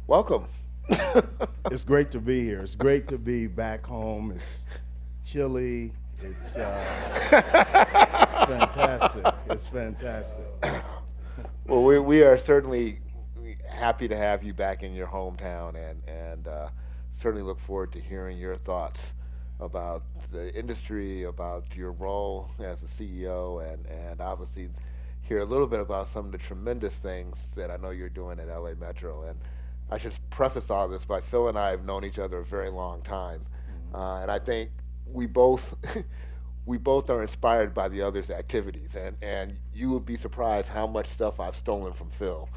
Welcome. It's great to be here. It's great to be back home. It's chilly. It's fantastic. It's fantastic. Well, we are certainly happy to have you back in your hometown, and certainly look forward to hearing your thoughts about the industry, about your role as a CEO, and obviously hear a little bit about some of the tremendous things that I know you're doing at LA Metro. And I should preface all this by Phil and I have known each other a very long time, Mhm. and I think we both we both are inspired by the other's activities, and you would be surprised how much stuff I've stolen from Phil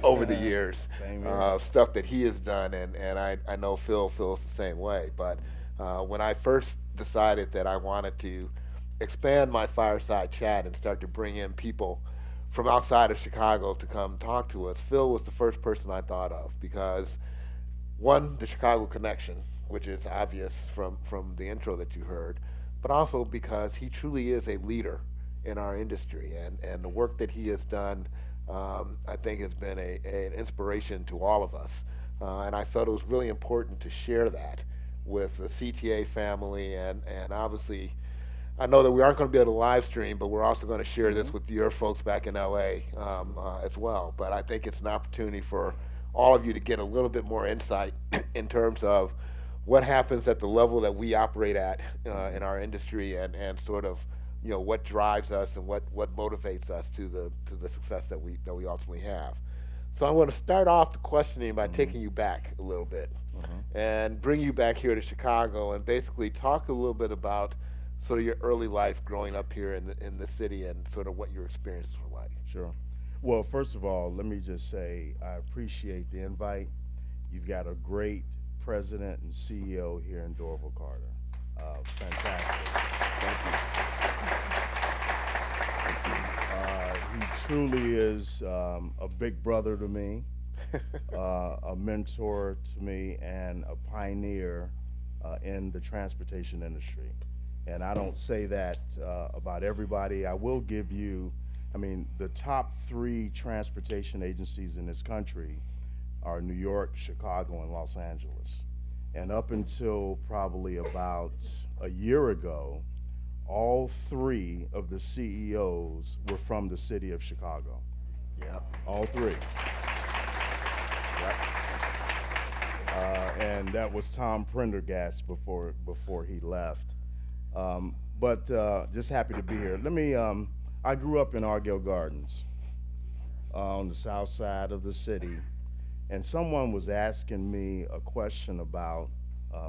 over the years, Same here. stuff that he has done, and I know Phil feels the same way. But when I first decided that I wanted to expand my fireside chat and start to bring in people from outside of Chicago to come talk to us, Phil was the first person I thought of because one, the Chicago connection, which is obvious from the intro that you heard, but also because he truly is a leader in our industry, and the work that he has done, I think, has been an inspiration to all of us. And I felt it was really important to share that with the CTA family, and obviously I know that we aren't going to be able to live stream, but we're also going to share this Mhm. with your folks back in LA as well. But I think it's an opportunity for all of you to get a little bit more insight in terms of what happens at the level that we operate at in Mhm. our industry, and sort of what drives us and what motivates us to the success that we ultimately have. So I want to start off the questioning by Mhm. taking you back a little bit Mhm. and bring you back here to Chicago and basically talk a little bit about sort of your early life growing up here in the city and sort of what your experiences were like. Sure. Well, first of all, let me just say I appreciate the invite. You've got a great president and CEO here in Dorval Carter. Fantastic. Thank He truly is a big brother to me, you. a mentor to me, and a pioneer in the transportation industry. And I don't say that about everybody. I will give you, I mean, the top three transportation agencies in this country are New York, Chicago, and Los Angeles. And up until probably about a year ago, all three of the CEOs were from the city of Chicago. Yep. All three. Yep. And that was Tom Prendergast before he left. But just happy to be here. I grew up in Argyle Gardens on the south side of the city, and someone was asking me a question about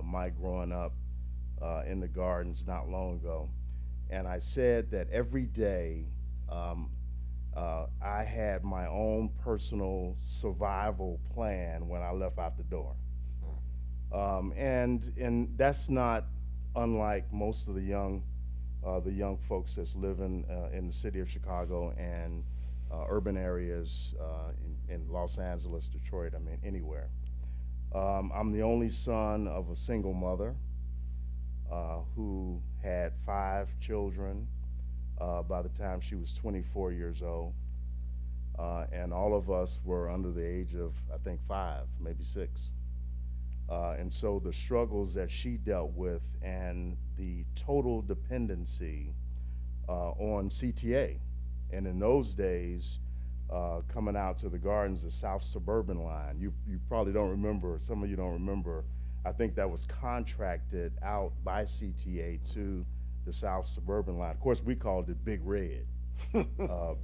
my growing up in the gardens not long ago. And I said that every day um, I had my own personal survival plan when I left out the door. And that's not unlike most of the young folks that's living in the city of Chicago and urban areas in Los Angeles, Detroit. I mean, anywhere. I'm the only son of a single mother who had five children by the time she was 24 years old. And all of us were under the age of, I think, five, maybe six. And so the struggles that she dealt with and the total dependency on CTA. And in those days, coming out to the gardens, the South Suburban line, you probably don't remember, some of you don't remember, I think that was contracted out by CTA to the South Suburban line. Of course, we called it Big Red,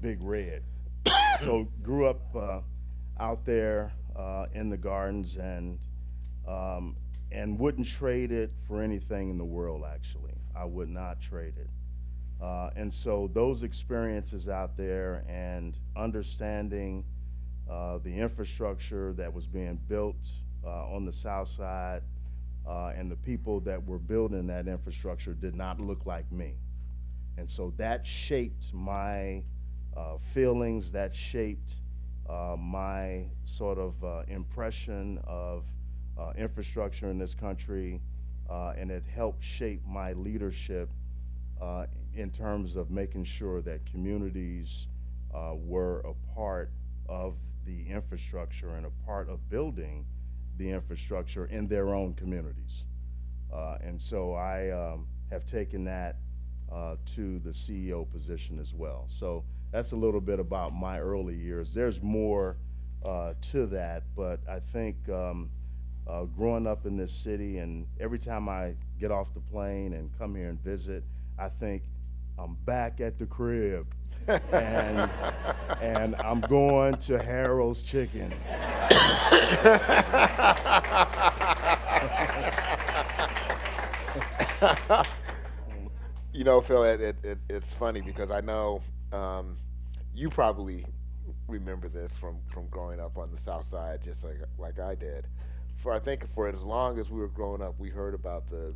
Big Red. So grew up out there in the gardens and wouldn't trade it for anything in the world. Actually, I would not trade it. And so those experiences out there and understanding the infrastructure that was being built on the south side and the people that were building that infrastructure did not look like me. And so that shaped my feelings, that shaped my sort of impression of infrastructure in this country, and it helped shape my leadership uh, in terms of making sure that communities were a part of the the infrastructure and a part of building the infrastructure in their own communities. And so I have taken that to the CEO position as well. So that's a little bit about my early years. There's more to that, but I think growing up in this city, and every time I get off the plane and come here and visit, I think I'm back at the crib. and and I'm going to Harold's Chicken. You know, Phil, it's funny because I know you probably remember this from growing up on the South Side, just like I did. I think for as long as we were growing up, we heard about the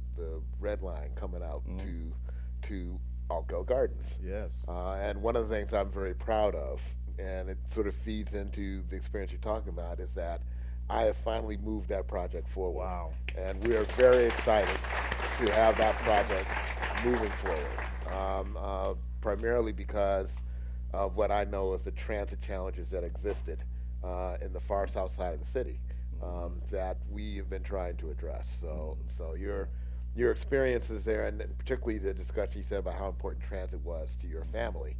Red Line coming out to Altgeld Gardens. Yes. And one of the things I'm very proud of, and it sort of feeds into the experience you're talking about, is that I have finally moved that project forward. Wow. And we are very excited to have that project moving forward, primarily because of what I know as the transit challenges that existed in the far south side of the city that we have been trying to address. So your experiences there, and particularly the discussion you said about how important transit was to your family,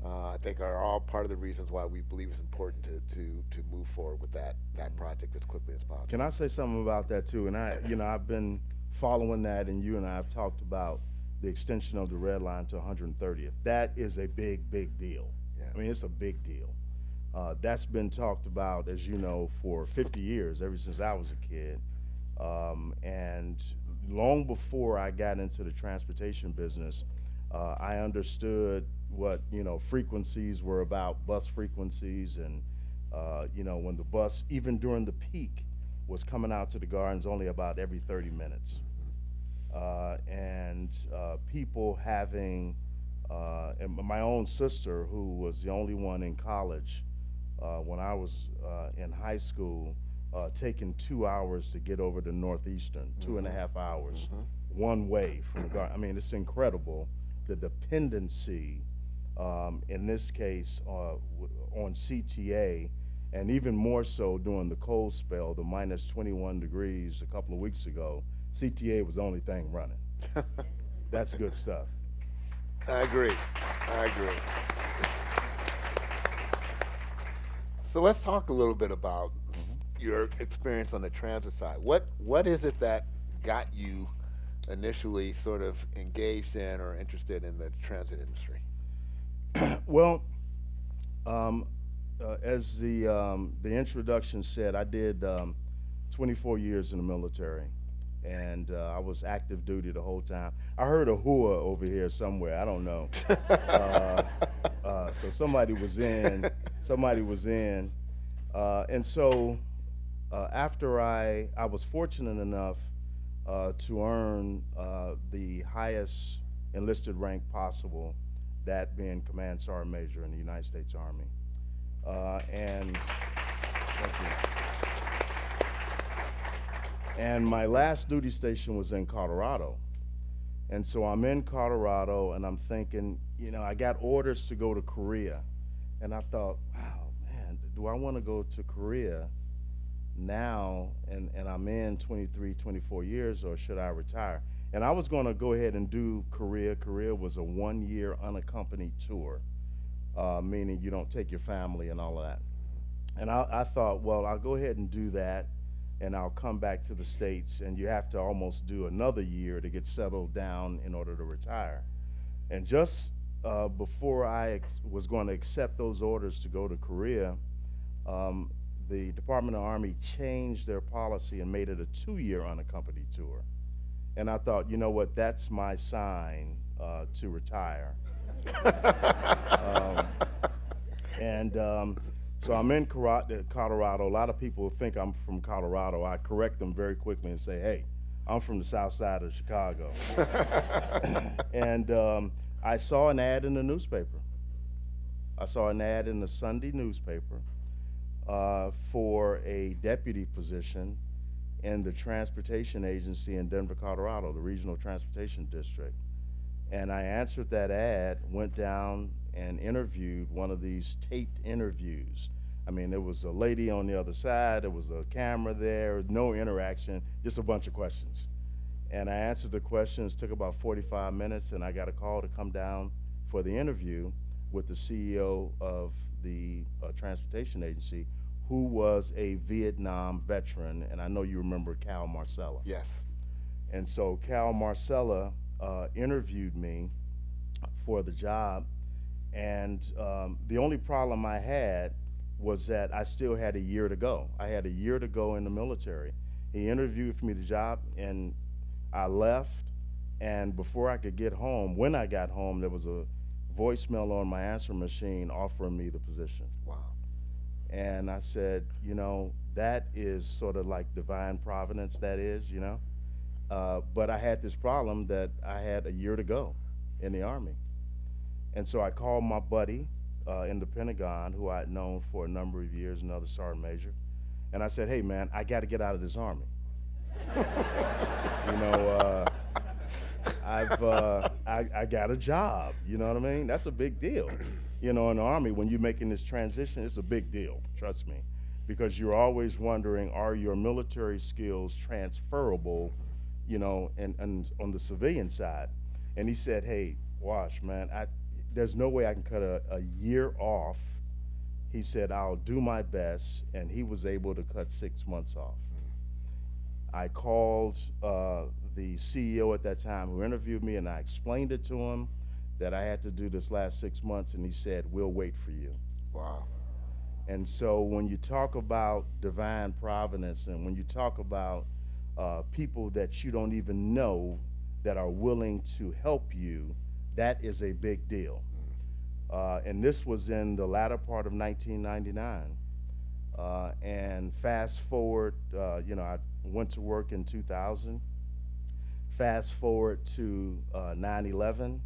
I think are all part of the reasons why we believe it's important to move forward with that project as quickly as possible. Can I say something about that too? And I've been following that, and you and I have talked about the extension of the Red Line to 130th. That is a big deal. Yeah. I mean, it's a big deal. That's been talked about, as you know, for 50 years, ever since I was a kid. And long before I got into the transportation business, I understood what, frequencies were about, bus frequencies, and, when the bus, even during the peak, was coming out to the gardens only about every 30 minutes. And people having, and my own sister, who was the only one in college when I was in high school, taking 2 hours to get over to Northeastern, 2.5 hours, one way from the garden. I mean, it's incredible, the dependency, in this case, on CTA, and even more so during the cold spell, the minus 21 degrees a couple of weeks ago. CTA was the only thing running. That's good stuff. I agree. So let's talk a little bit about your experience on the transit side. What is it that got you initially sort of engaged in or interested in the transit industry? Well, as the introduction said, I did 24 years in the military, and I was active duty the whole time. I heard a hua over here somewhere. I don't know. So somebody was in. And so after I was fortunate enough to earn the highest enlisted rank possible, that being Command Sergeant Major in the United States Army. And thank you. And my last duty station was in Colorado. And so I'm in Colorado, and I'm thinking, I got orders to go to Korea. And I thought, wow, man, do I want to go to Korea now, and I'm in 23, 24 years, or should I retire? And I was going to go ahead and do Korea. Korea was a 1-year unaccompanied tour, meaning you don't take your family and all of that. And I thought, well, I'll go ahead and do that, and I'll come back to the States, and you have to almost do another year to get settled down in order to retire. And just before I was going to accept those orders to go to Korea, the Department of Army changed their policy and made it a 2-year unaccompanied tour. And I thought, you know what, that's my sign to retire. So I'm in Colorado. A lot of people think I'm from Colorado. I correct them very quickly and say, hey, I'm from the south side of Chicago. And I saw an ad in the newspaper. I saw an ad in the Sunday newspaper for a deputy position in the transportation agency in Denver, Colorado, the Regional Transportation District. And I answered that ad, went down and interviewed one of these taped interviews. I mean, there was a lady on the other side, there was a camera there, no interaction, just a bunch of questions. And I answered the questions, took about 45 minutes, and I got a call to come down for the interview with the CEO of the transportation agency, who was a Vietnam veteran, and I know you remember Cal Marcella. Yes. And so Cal Marcella interviewed me for the job, and the only problem I had was that I still had a year to go. I had a year to go in the military. He interviewed for me the job, and I left, and before I could get home, when I got home, there was a voicemail on my answering machine offering me the position. Wow. And I said, you know, that is sort of like divine providence, that is, you know. But I had this problem that I had a year to go in the Army. And so I called my buddy in the Pentagon, who I had known for a number of years, another sergeant major, and I said, hey, man, I got to get out of this Army. You know, I got a job, you know what I mean? That's a big deal. You know, in the Army, when you're making this transition, it's a big deal, trust me, because you're always wondering, are your military skills transferable, you know, and on the civilian side? And he said, hey, Wash, man, there's no way I can cut a year off. He said, I'll do my best, and he was able to cut 6 months off. I called the CEO at that time who interviewed me, and I explained it to him that I had to do this last 6 months, and he said, we'll wait for you. Wow. And so when you talk about divine providence, and when you talk about people that you don't even know that are willing to help you, that is a big deal. And this was in the latter part of 1999. And fast forward, you know, I went to work in 2000. Fast forward to 9/11.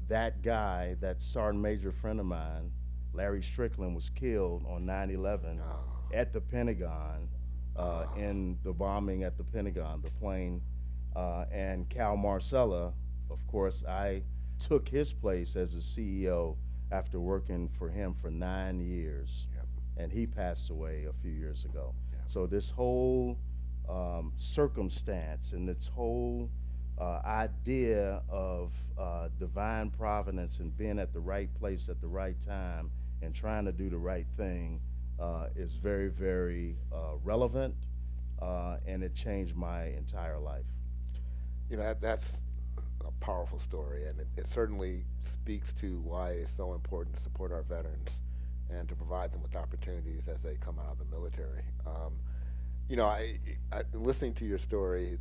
That guy, that sergeant major friend of mine, Larry Strickland, was killed on 9/11 at the Pentagon, in the bombing at the Pentagon, the plane. And Cal Marcella, of course, I took his place as a CEO after working for him for 9 years. Yep. And he passed away a few years ago. Yep. So this whole circumstance and this whole idea of divine providence and being at the right place at the right time and trying to do the right thing is very, very relevant, and it changed my entire life. You know, that's a powerful story, and it certainly speaks to why it's so important to support our veterans and to provide them with opportunities as they come out of the military. You know, listening to your story,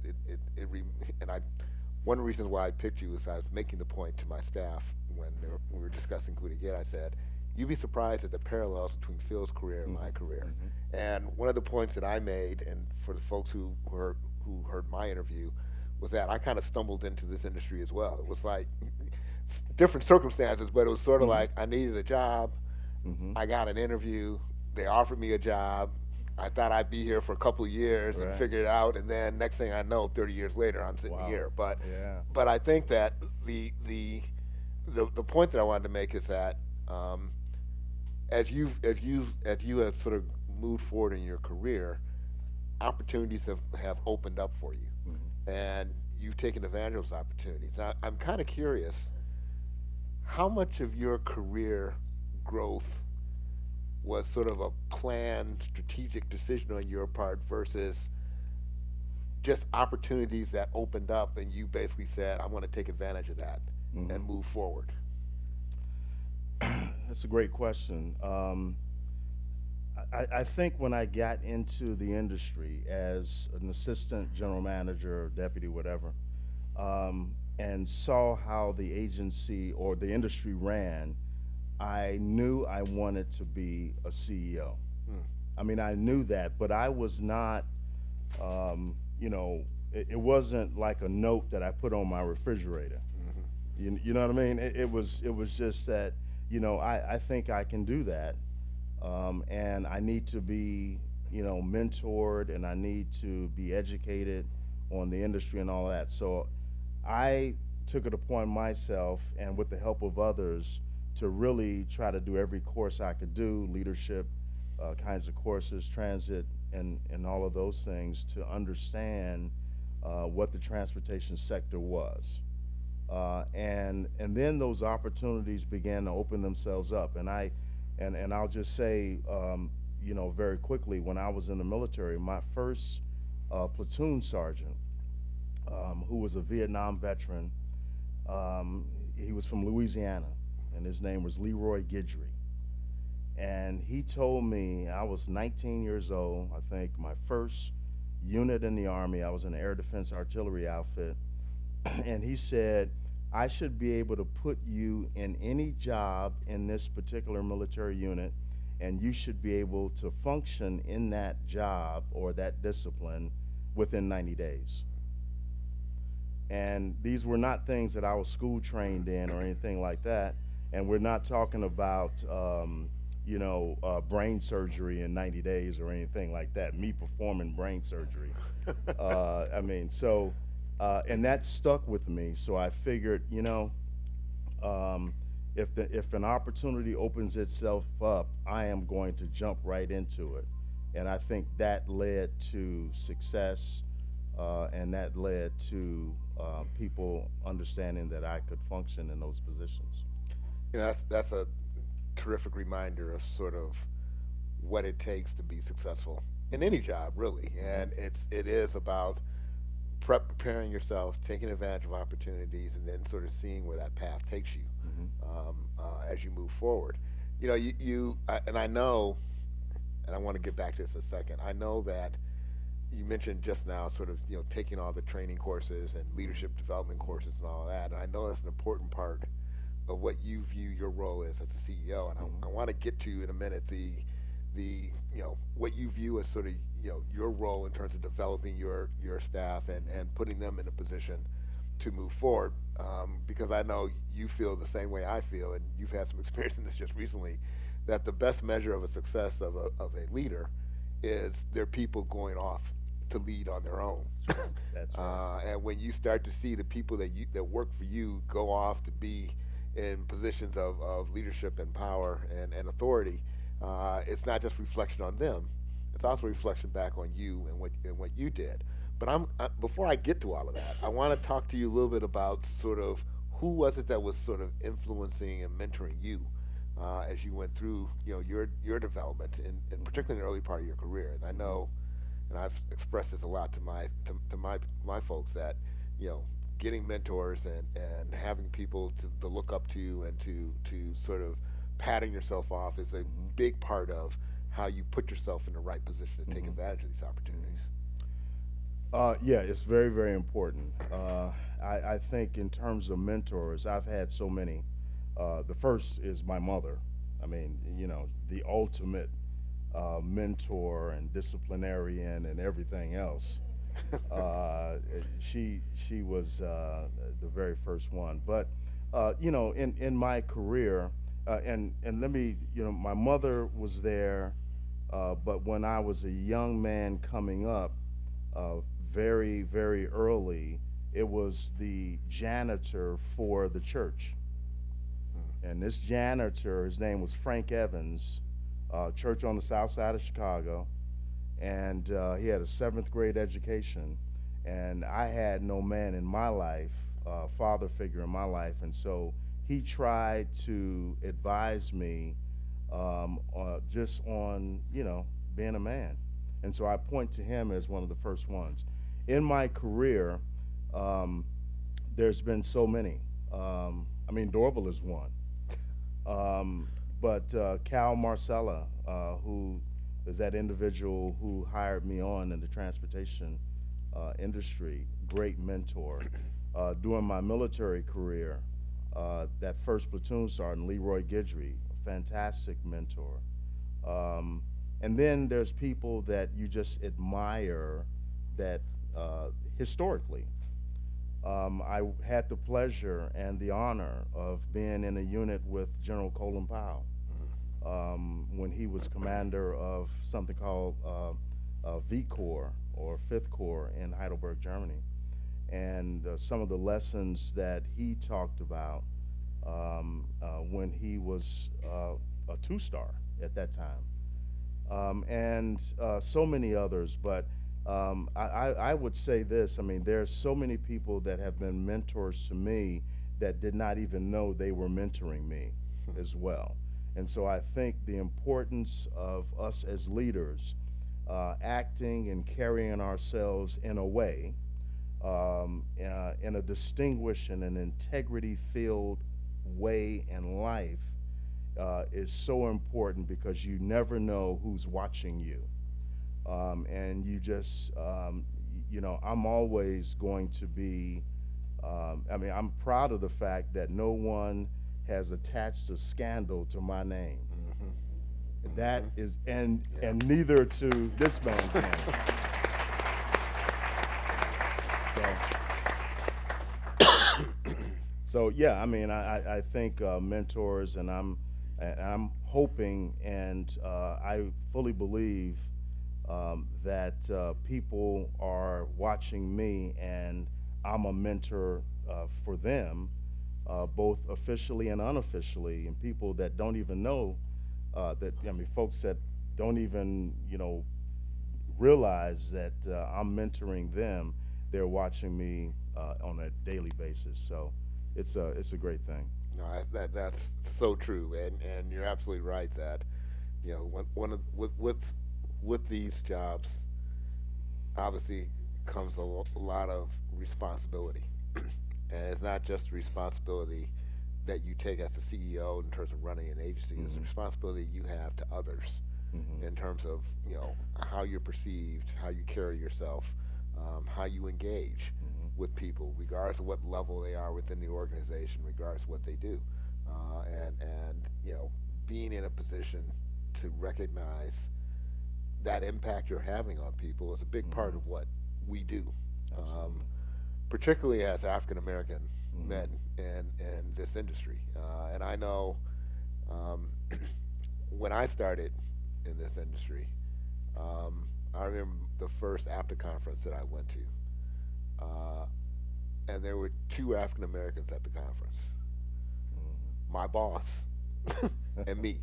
one reason why I picked you is I was making the point to my staff when we were discussing who to get. I said, you'd be surprised at the parallels between Phil's career and my career. Mm-hmm. And one of the points that I made, and for the folks who heard my interview, was that I kind of stumbled into this industry as well. It was like different circumstances, but it was sort of like I needed a job. Mm-hmm. I got an interview. They offered me a job. I thought I'd be here for a couple of years and figure it out, and then next thing I know, 30 years later, I'm sitting here. But I think that the point that I wanted to make is that as you have sort of moved forward in your career, opportunities have opened up for you, mm-hmm. and you've taken advantage of those opportunities. Now, I'm kind of curious, how much of your career growth was sort of a planned, strategic decision on your part versus just opportunities that opened up and you basically said, I want to take advantage of that, mm-hmm. and move forward? That's a great question. I think when I got into the industry as an assistant general manager or deputy, whatever, and saw how the agency or the industry ran, I knew I wanted to be a CEO. I mean, I knew that, but I was not, you know, it wasn't like a note that I put on my refrigerator. Mm-hmm. You know what I mean? It was just that, you know, I think I can do that, and I need to be, you know, mentored, and I need to be educated on the industry and all that. So I took it upon myself, and with the help of others, to really try to do every course I could do, leadership kinds of courses, transit, and all of those things to understand what the transportation sector was. And then those opportunities began to open themselves up. And I'll just say, very quickly, when I was in the military, my first platoon sergeant, who was a Vietnam veteran, he was from Louisiana, and his name was Leroy Guidry. And he told me, I was 19 years old, I think, my first unit in the Army. I was in the Air Defense Artillery outfit. And he said, I should be able to put you in any job in this particular military unit, and you should be able to function in that job or that discipline within 90 days. And these were not things that I was school trained in or anything like that. And we're not talking about, brain surgery in 90 days or anything like that, me performing brain surgery. And that stuck with me. So I figured, if an opportunity opens itself up, I am going to jump right into it. And I think that led to success, and that led to people understanding that I could function in those positions. That's a terrific reminder of sort of what it takes to be successful in any job, really. And it is about preparing yourself, taking advantage of opportunities, and then sort of seeing where that path takes you as you move forward. And I know, and I want to get back to this in a second. I know that you mentioned just now sort of taking all the training courses and leadership development courses and all of that. And I know that's an important part of what you view your role is as a CEO. And I want to get to in a minute the what you view as sort of your role in terms of developing your staff and putting them in a position to move forward, because I know you feel the same way I feel, and you've had some experience in this just recently, that the best measure of a success of a leader is their people going off to lead on their own. That's right. And when you start to see the people that work for you go off to be in positions of leadership and power and authority, it's not just reflection on them; it's also reflection back on you and what you did. But before I get to all of that, I want to talk to you a little bit about sort of who was it that was sort of influencing and mentoring you as you went through your development, and particularly in the early part of your career. And I know, and I've expressed this a lot to my folks, that getting mentors and having people to look up to and to sort of patting yourself off is a big part of how you put yourself in the right position to take advantage of these opportunities. Yeah, it's very, very important. I think in terms of mentors, I've had so many. The first is my mother. I mean, the ultimate mentor and disciplinarian and everything else. She was the very first one. But in my career, and let me, my mother was there, but when I was a young man coming up, very, very early, it was the janitor for the church. And this janitor, his name was Frank Evans, church on the south side of Chicago, and he had a 7th grade education, and I had no man in my life, father figure in my life, and so he tried to advise me just on, being a man. And so I point to him as one of the first ones. In my career, there's been so many. Dorval is one. But Cal Marcella, who is that individual who hired me on in the transportation industry, great mentor. During my military career, that first platoon sergeant, Leroy Guidry, fantastic mentor. And then there's people that you just admire that historically. I had the pleasure and the honor of being in a unit with General Colin Powell when he was commander of something called V Corps or 5th Corps in Heidelberg, Germany. And some of the lessons that he talked about when he was a two-star at that time, and so many others. But I would say this, I mean, there's so many people that have been mentors to me that did not even know they were mentoring me as well. And so I think the importance of us as leaders acting and carrying ourselves in a way, in a distinguished and an integrity-filled way in life is so important, because you never know who's watching you. And you just, you know, I'm always going to be, I mean, I'm proud of the fact that no one has attached a scandal to my name. That is, and neither to this man's name. So yeah, I mean, I think mentors, and I'm hoping, and I fully believe that people are watching me, and I'm a mentor for them, both officially and unofficially, and people that don't even know that, I mean, folks that don't even, you know, realize that I'm mentoring them. They're watching me on a daily basis. So it's a great thing. No, that's so true, and you're absolutely right that, you know, one of with these jobs, obviously comes a lot of responsibility, and it's not just responsibility that you take as the CEO in terms of running an agency. It's a responsibility you have to others in terms of, you know, how you're perceived, how you carry yourself, how you engage with people, regardless of what level they are within the organization, regardless of what they do, and you know, being in a position to recognize that impact you're having on people is a big part of what we do, particularly as African American men in this industry. And I know when I started in this industry, I remember the first APTA conference that I went to, and there were two African Americans at the conference, my boss and me.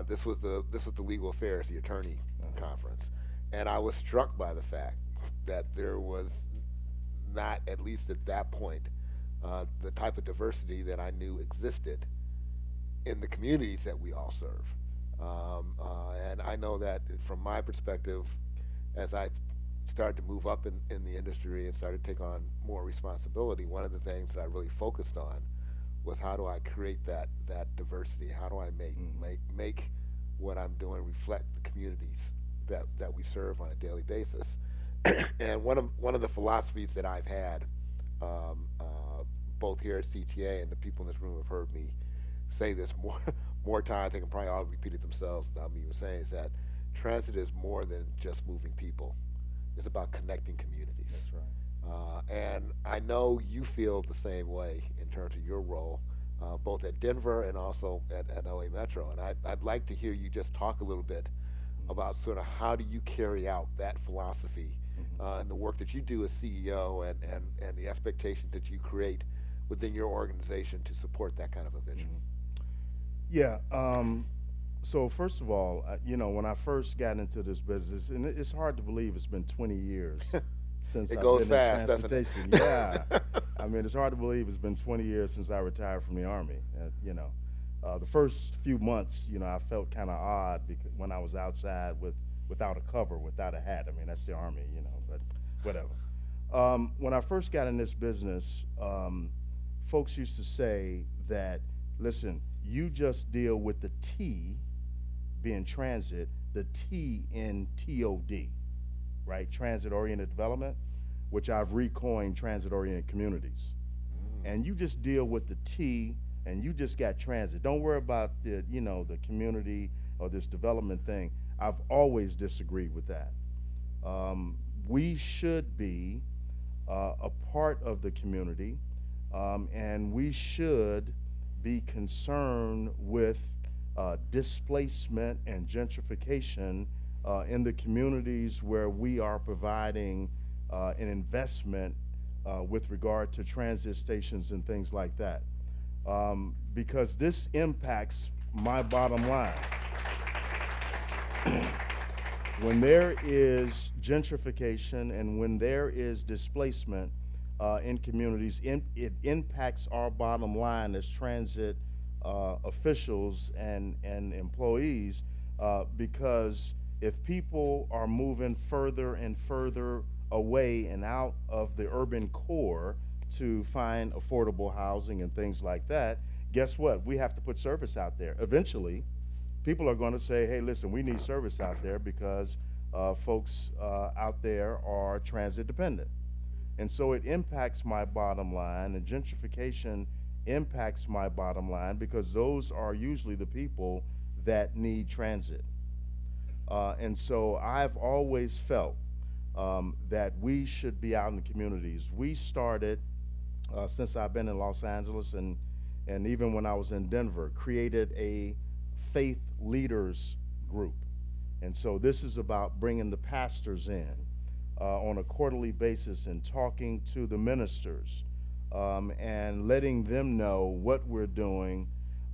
This was the legal affairs, the attorney conference, and I was struck by the fact that there was not, at least at that point, the type of diversity that I knew existed in the communities that we all serve. And I know that from my perspective, as I started to move up in the industry and started to take on more responsibility, one of the things that I really focused on was how do I create that diversity? How do I make what I'm doing reflect the communities that we serve on a daily basis? And one of the philosophies that I've had, both here at CTA, and the people in this room have heard me say this more times, they can probably all repeat it themselves without me even saying, is that transit is more than just moving people. It's about connecting communities. That's right. And I know you feel the same way in terms of your role, both at Denver and also at LA Metro. And I'd like to hear you just talk a little bit about sort of how do you carry out that philosophy and the work that you do as CEO, and the expectations that you create within your organization to support that kind of a vision. Yeah. So first of all, you know, when I first got into this business, and it's hard to believe it's been 20 years since I've been in transportation. Yeah. I mean, it's hard to believe it's been 20 years since I retired from the Army. You know, the first few months, you know, I felt kind of odd because when I was outside without a cover, without a hat. I mean, that's the Army, you know, but whatever. When I first got in this business, folks used to say that, listen, you just deal with the T being transit, the T in TOD, right? Transit-oriented development, which I've recoined transit-oriented communities. And you just deal with the T, and you just got transit. Don't worry about the, you know, the community or this development thing. I've always disagreed with that. We should be a part of the community, and we should be concerned with displacement and gentrification in the communities where we are providing an investment with regard to transit stations and things like that, because this impacts my bottom line. When there is gentrification and when there is displacement in communities, it impacts our bottom line as transit officials and employees, because if people are moving further and further away and out of the urban core to find affordable housing and things like that, guess what? We have to put service out there. Eventually, people are going to say, hey, listen, we need service out there because folks out there are transit dependent. And so it impacts my bottom line, and gentrification impacts my bottom line because those are usually the people that need transit. And so I've always felt that we should be out in the communities. We started, since I've been in Los Angeles and even when I was in Denver, created a faith leaders group. And so this is about bringing the pastors in on a quarterly basis and talking to the ministers and letting them know what we're doing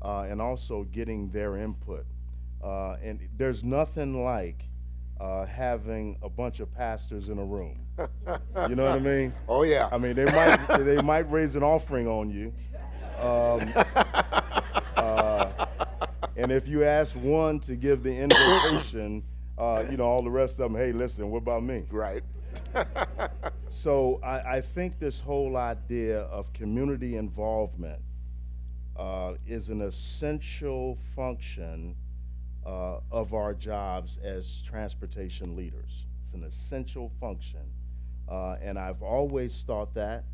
and also getting their input. And there's nothing like having a bunch of pastors in a room. You know what I mean? Oh yeah. I mean, they might raise an offering on you. And if you ask one to give the invitation, all the rest of them, hey, listen, what about me? Right. So I think this whole idea of community involvement is an essential function of our jobs as transportation leaders. It's an essential function. And I've always thought that.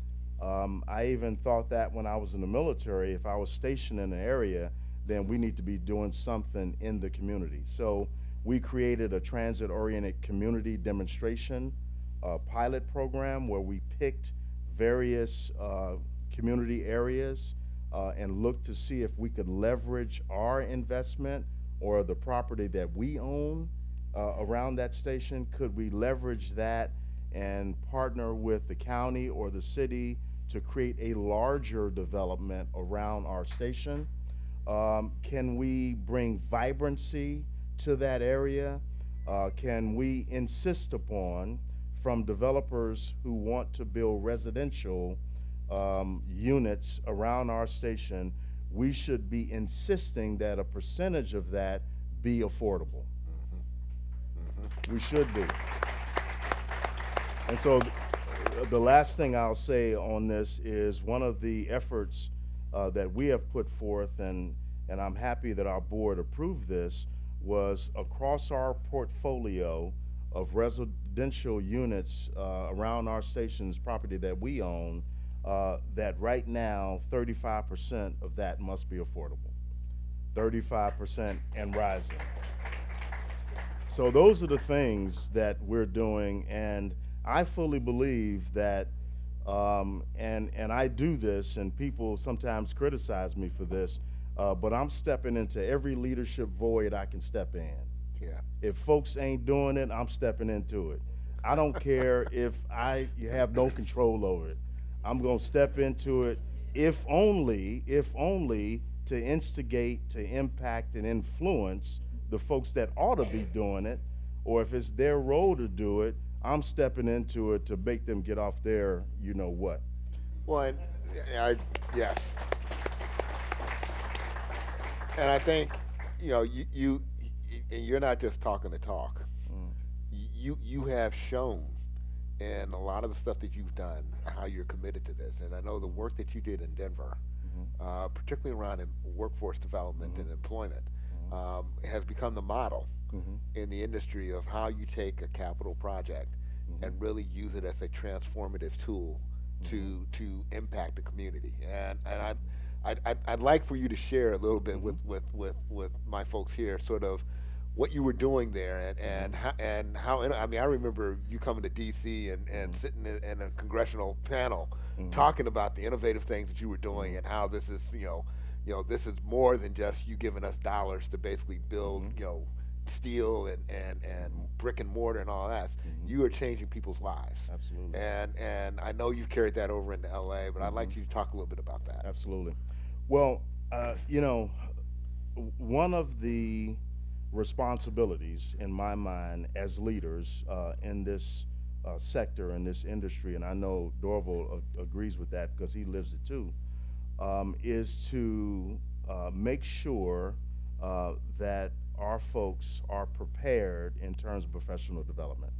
I even thought that when I was in the military. If I was stationed in an area, then we need to be doing something in the community. So we created a transit-oriented community demonstration pilot program where we picked various community areas and looked to see if we could leverage our investment or the property that we own around that station. Could we leverage that and partner with the county or the city to create a larger development around our station? Can we bring vibrancy to that area? Can we insist upon from developers who want to build residential units around our station, we should be insisting that a percentage of that be affordable. We should be. And so the last thing I'll say on this is one of the efforts that we have put forth, and I'm happy that our board approved this, was across our portfolio of residential units around our station's property that we own, that right now 35% of that must be affordable. 35% and rising. So those are the things that we're doing, and I fully believe that, and I do this, and people sometimes criticize me for this, but I'm stepping into every leadership void I can step in. Yeah. If folks ain't doing it, I'm stepping into it. I don't care if you have no control over it. I'm going to step into it, if only to instigate, to impact, and influence the folks that ought to be doing it, or if it's their role to do it, I'm stepping into it to make them get off their you-know-what. Well, yes. And I think, and you're not just talking the talk. You have shown in a lot of the stuff that you've done how you're committed to this. And I know the work that you did in Denver, particularly around workforce development and employment, has become the model in the industry of how you take a capital project and really use it as a transformative tool to impact the community. And I'd like for you to share a little bit with my folks here, sort of what you were doing there, and how I mean, I remember you coming to D.C. and sitting in a congressional panel talking about the innovative things that you were doing and how this is this is more than just you giving us dollars to basically build steel and brick and mortar and all that. Mm-hmm. You are changing people's lives. Absolutely. And I know you've carried that over into LA, but I'd like you to talk a little bit about that. Absolutely. Well, you know, one of the responsibilities in my mind as leaders in this sector, in this industry, and I know Dorval agrees with that because he lives it too, is to make sure that our folks are prepared in terms of professional development.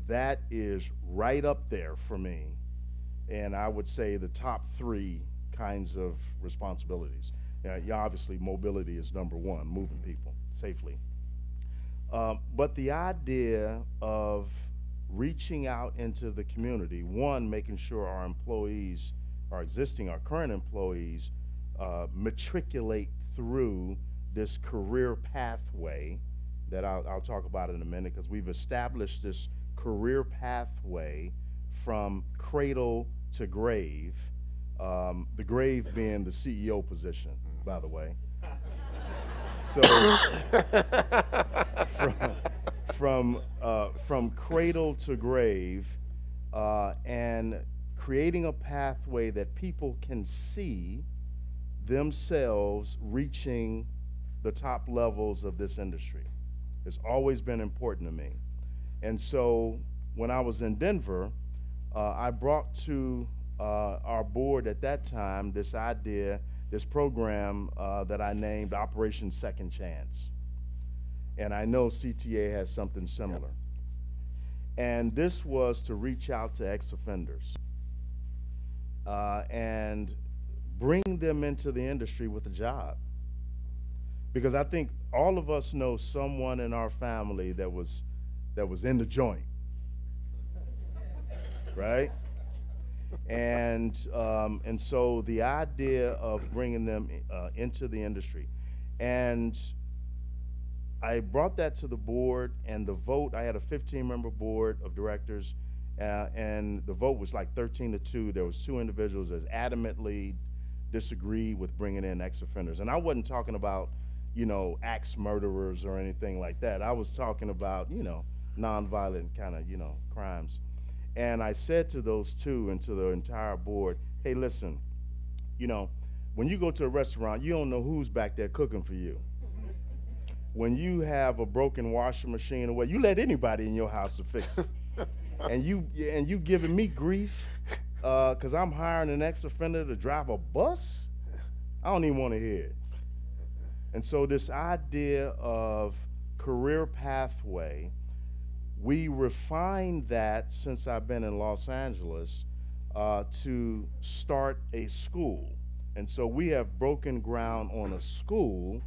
That is right up there for me, and I would say the top three kinds of responsibilities. Yeah, obviously, mobility is number one, moving people safely. But the idea of reaching out into the community, one, making sure our employees, our current employees, matriculate through this career pathway that I'll talk about in a minute, because we've established this career pathway from cradle to grave, the grave being the CEO position, by the way. So from cradle to grave, and creating a pathway that people can see themselves reaching the top levels of this industry. It's always been important to me. And so when I was in Denver, I brought to our board at that time this idea, this program that I named Operation Second Chance. And I know CTA has something similar. Yep. And this was to reach out to ex-offenders and bring them into the industry with a job. Because I think all of us know someone in our family that was in the joint, right? And so the idea of bringing them into the industry, and I brought that to the board, and the vote, I had a 15-member board of directors, and the vote was like 13-2. There was two individuals that adamantly disagreed with bringing in ex-offenders. And I wasn't talking about, you know, axe murderers or anything like that. I was talking about, you know, nonviolent kind of, you know, crimes. And I said to those two and to the entire board, hey, listen, you know, when you go to a restaurant, you don't know who's back there cooking for you. When you have a broken washing machine or what, you let anybody in your house to fix it. And you giving me grief because I'm hiring an ex-offender to drive a bus? I don't even want to hear it. And so this idea of career pathway, we refined that since I've been in Los Angeles to start a school. And so we have broken ground on a school,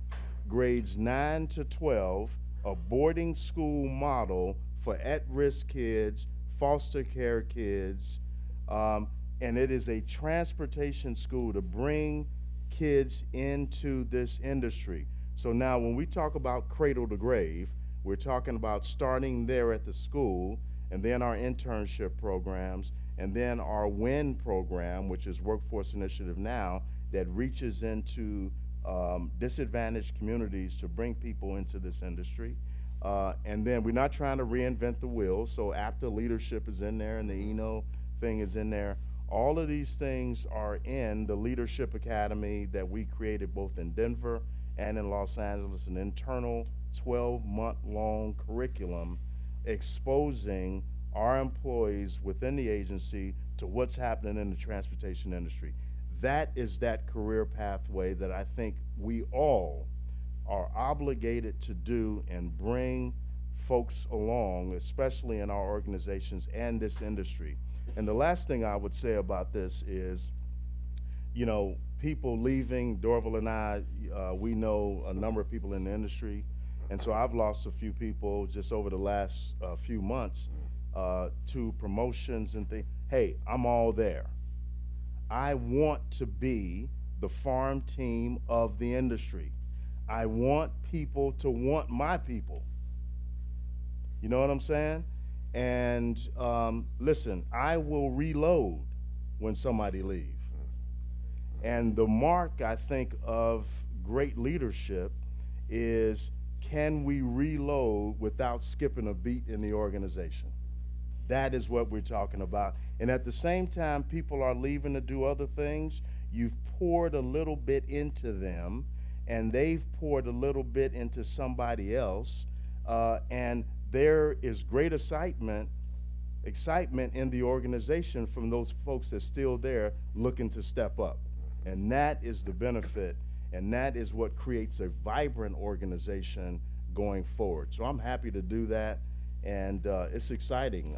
grades 9 to 12, a boarding school model for at-risk kids, foster care kids, and it is a transportation school to bring kids into this industry. So now when we talk about cradle to grave, we're talking about starting there at the school, and then our internship programs, and then our WIN program, which is Workforce Initiative Now, that reaches into disadvantaged communities to bring people into this industry. And then we're not trying to reinvent the wheel, so APTA leadership is in there and the ENO thing is in there. All of these things are in the Leadership Academy that we created both in Denver and in Los Angeles, an internal 12-month-long curriculum exposing our employees within the agency to what's happening in the transportation industry. That is that career pathway that I think we all are obligated to do and bring folks along, especially in our organizations and this industry. And the last thing I would say about this is, you know, people leaving, Dorval and I, we know a number of people in the industry, and so I've lost a few people just over the last few months to promotions and things. Hey, I'm all there. I want to be the farm team of the industry. I want people to want my people. You know what I'm saying? And listen, I will reload when somebody leaves. And the mark, I think, of great leadership is can we reload without skipping a beat in the organization? That is what we're talking about. And at the same time, people are leaving to do other things. You've poured a little bit into them, and they've poured a little bit into somebody else. And there is great excitement in the organization from those folks that's still there looking to step up. And that is the benefit, and that is what creates a vibrant organization going forward. So I'm happy to do that, and it's exciting.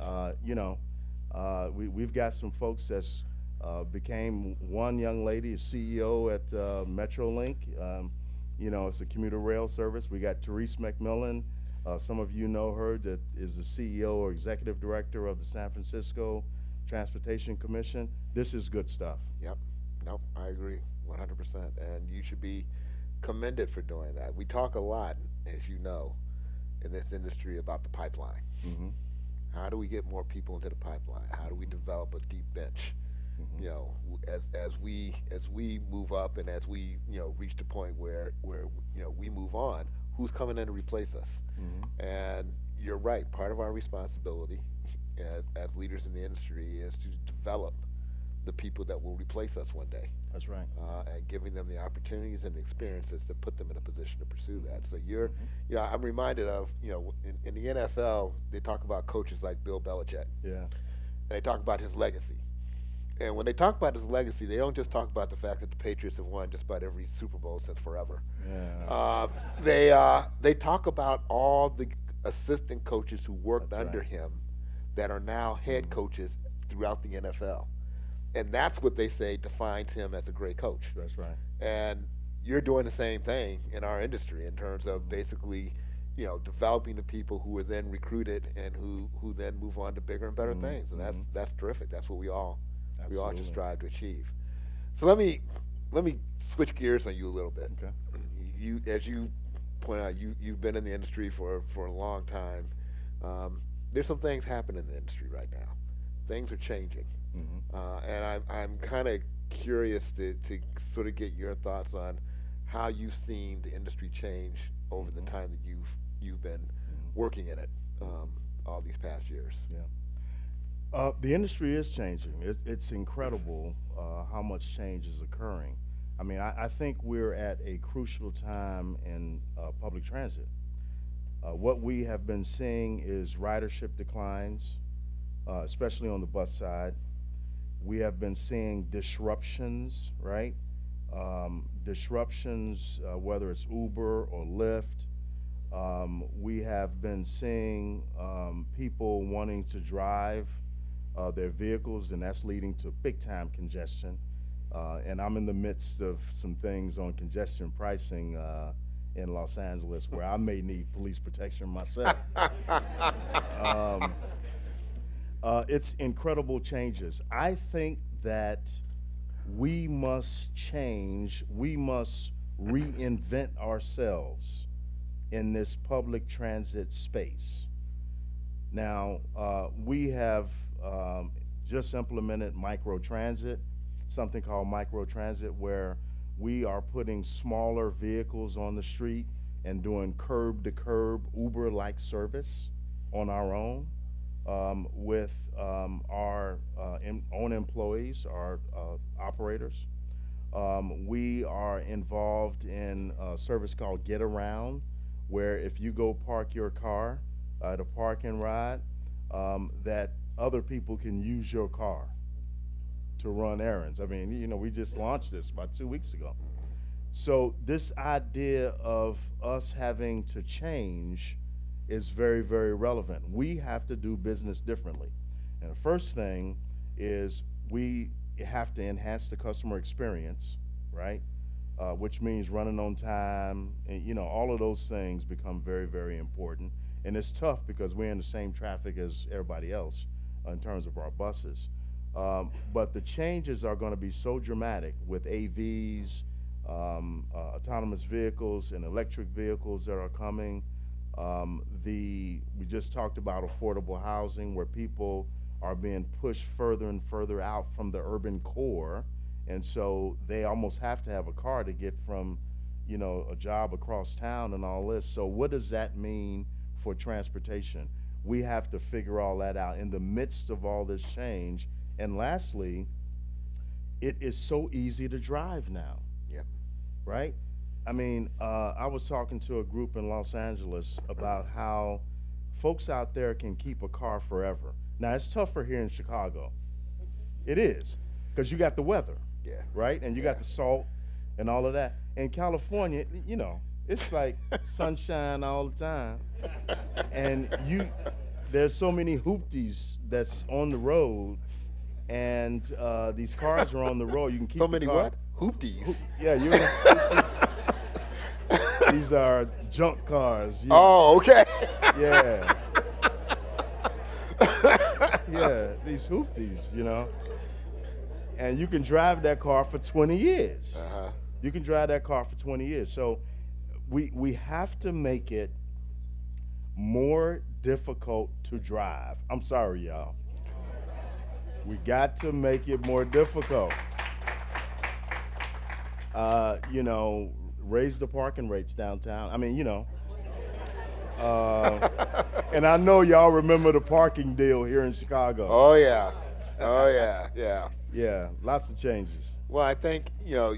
We've got some folks that's became one young lady, a CEO at Metrolink. It's a commuter rail service. We got Therese McMillan. Some of you know her, that is the CEO or executive director of the San Francisco Transportation Commission. This is good stuff. Yep. Nope, I agree 100%. And you should be commended for doing that. We talk a lot, as you know, in this industry about the pipeline. Mm-hmm. How do we get more people into the pipeline? How do we develop a deep bench? Mm-hmm. As we move up, and as we reach the point where we move on, who's coming in to replace us? Mm-hmm. And you're right. Part of our responsibility as leaders in the industry is to develop the people that will replace us one day. That's right. And giving them the opportunities and the experiences to put them in a position to pursue that. So Mm-hmm. I'm reminded of, in the NFL, they talk about coaches like Bill Belichick. Yeah. And they talk about his legacy. And when they talk about his legacy, they don't just talk about the fact that the Patriots have won just about every Super Bowl since forever. Yeah. They talk about all the assistant coaches who worked That's under right. him that are now head Mm-hmm. coaches throughout the NFL. And that's what they say defines him as a great coach. That's right. And you're doing the same thing in our industry in terms of basically, developing the people who are then recruited and who then move on to bigger and better Mm-hmm. things. And that's terrific. That's what we all Absolutely. should strive to achieve. So let me switch gears on you a little bit. Okay. As you point out, you've been in the industry for a long time. There's some things happening in the industry right now. Things are changing. Mm-hmm. And I'm kind of curious to sort of get your thoughts on how you've seen the industry change over the time that you've been working in it all these past years. Yeah. The industry is changing. It's incredible how much change is occurring. I mean, I think we're at a crucial time in public transit. What we have been seeing is ridership declines, especially on the bus side. We have been seeing disruptions, right? Disruptions, whether it's Uber or Lyft. We have been seeing people wanting to drive their vehicles, and that's leading to big time congestion. And I'm in the midst of some things on congestion pricing in Los Angeles where I may need police protection myself. It's incredible changes. I think that we must change, we must reinvent ourselves in this public transit space. Now, we have just implemented microtransit, something called microtransit, where we are putting smaller vehicles on the street and doing curb-to-curb Uber-like service on our own with our own employees, our operators. We are involved in a service called Get Around, where if you go park your car at a park and ride, that other people can use your car to run errands. I mean, we just launched this about 2 weeks ago. So this idea of us having to change is very, very relevant. We have to do business differently. And the first thing is we have to enhance the customer experience, right? Which means running on time, and all of those things become very, very important. And it's tough because we're in the same traffic as everybody else in terms of our buses. But the changes are going to be so dramatic with AVs, autonomous vehicles, and electric vehicles that are coming. We just talked about affordable housing, where people are being pushed further and further out from the urban core, and so they almost have to have a car to get from you know, a job across town and all this. So what does that mean for transportation? We have to figure all that out in the midst of all this change. And lastly, it is so easy to drive now, Yep. right? I mean, I was talking to a group in Los Angeles about how folks out there can keep a car forever. Now, it's tougher here in Chicago. It is, because you got the weather, Yeah. right? And you got the salt and all of that. In California, you know, it's like sunshine all the time. And there's so many hoopties that's on the road, and these cars are on the road. You can keep So the many car. what? Hoopties. Yeah, you. These are junk cars. Oh, okay. Yeah. Yeah, these hoopties, you know. And you can drive that car for 20 years. Uh-huh. You can drive that car for 20 years. So we have to make it more difficult to drive. I'm sorry, y'all. We got to make it more difficult. You know, raise the parking rates downtown. I mean, you know. And I know y'all remember the parking deal here in Chicago. Oh yeah. Oh yeah. Yeah. Yeah, lots of changes. Well, I think you're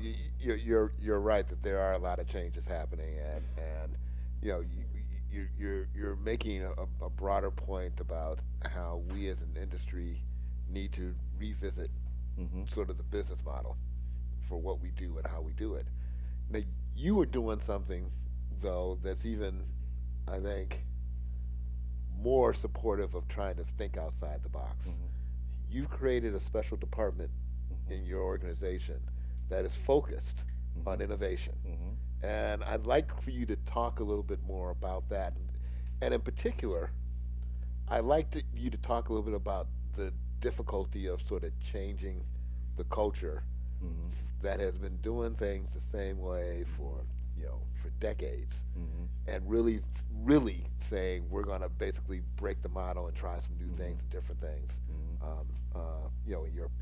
right that there are a lot of changes happening, and you know you're making a broader point about how we as an industry need to revisit sort of the business model for what we do and how we do it. Now, you were doing something though that's even, I think, more supportive of trying to think outside the box. You've created a special department in your organization that is focused on innovation. And I'd like for you to talk a little bit more about that. And in particular, I'd like you to talk a little bit about the difficulty of sort of changing the culture that has been doing things the same way for decades, and really saying we're going to basically break the model and try some new things and different things,